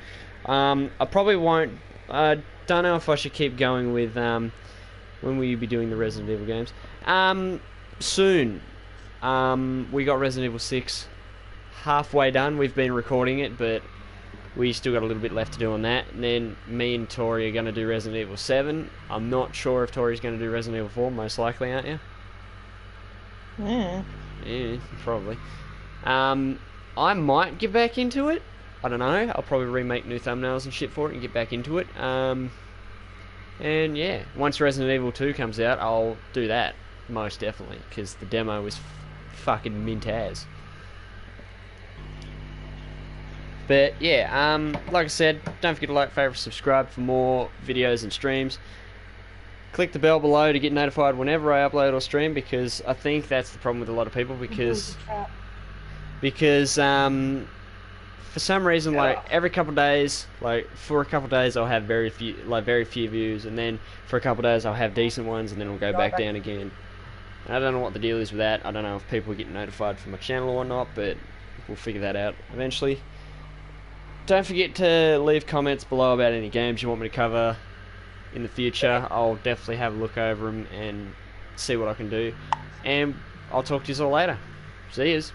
I probably won't. I don't know if I should keep going with. When will you be doing the Resident Evil games? Soon. We got Resident Evil 6 halfway done. We've been recording it, but we still got a little bit left to do on that. And then me and Tori are going to do Resident Evil 7. I'm not sure if Tori's going to do Resident Evil 4. Most likely, aren't you? Yeah. Yeah, probably. I might get back into it. I don't know. I'll probably remake new thumbnails and shit for it and get back into it. And yeah, once Resident Evil 2 comes out, I'll do that. Most definitely. Because the demo was fucking mint as. But yeah, like I said, don't forget to like, favorite, subscribe for more videos and streams. Click the bell below to get notified whenever I upload or stream, because I think that's the problem with a lot of people, because for some reason, like every couple of days, like for a couple of days I'll have very few views, and then for a couple of days I'll have decent ones, and then it'll go back down again. And I don't know what the deal is with that. I don't know if people get notified from my channel or not, but we'll figure that out eventually. Don't forget to leave comments below about any games you want me to cover in the future. I'll definitely have a look over them and see what I can do. And I'll talk to you all later. See yous.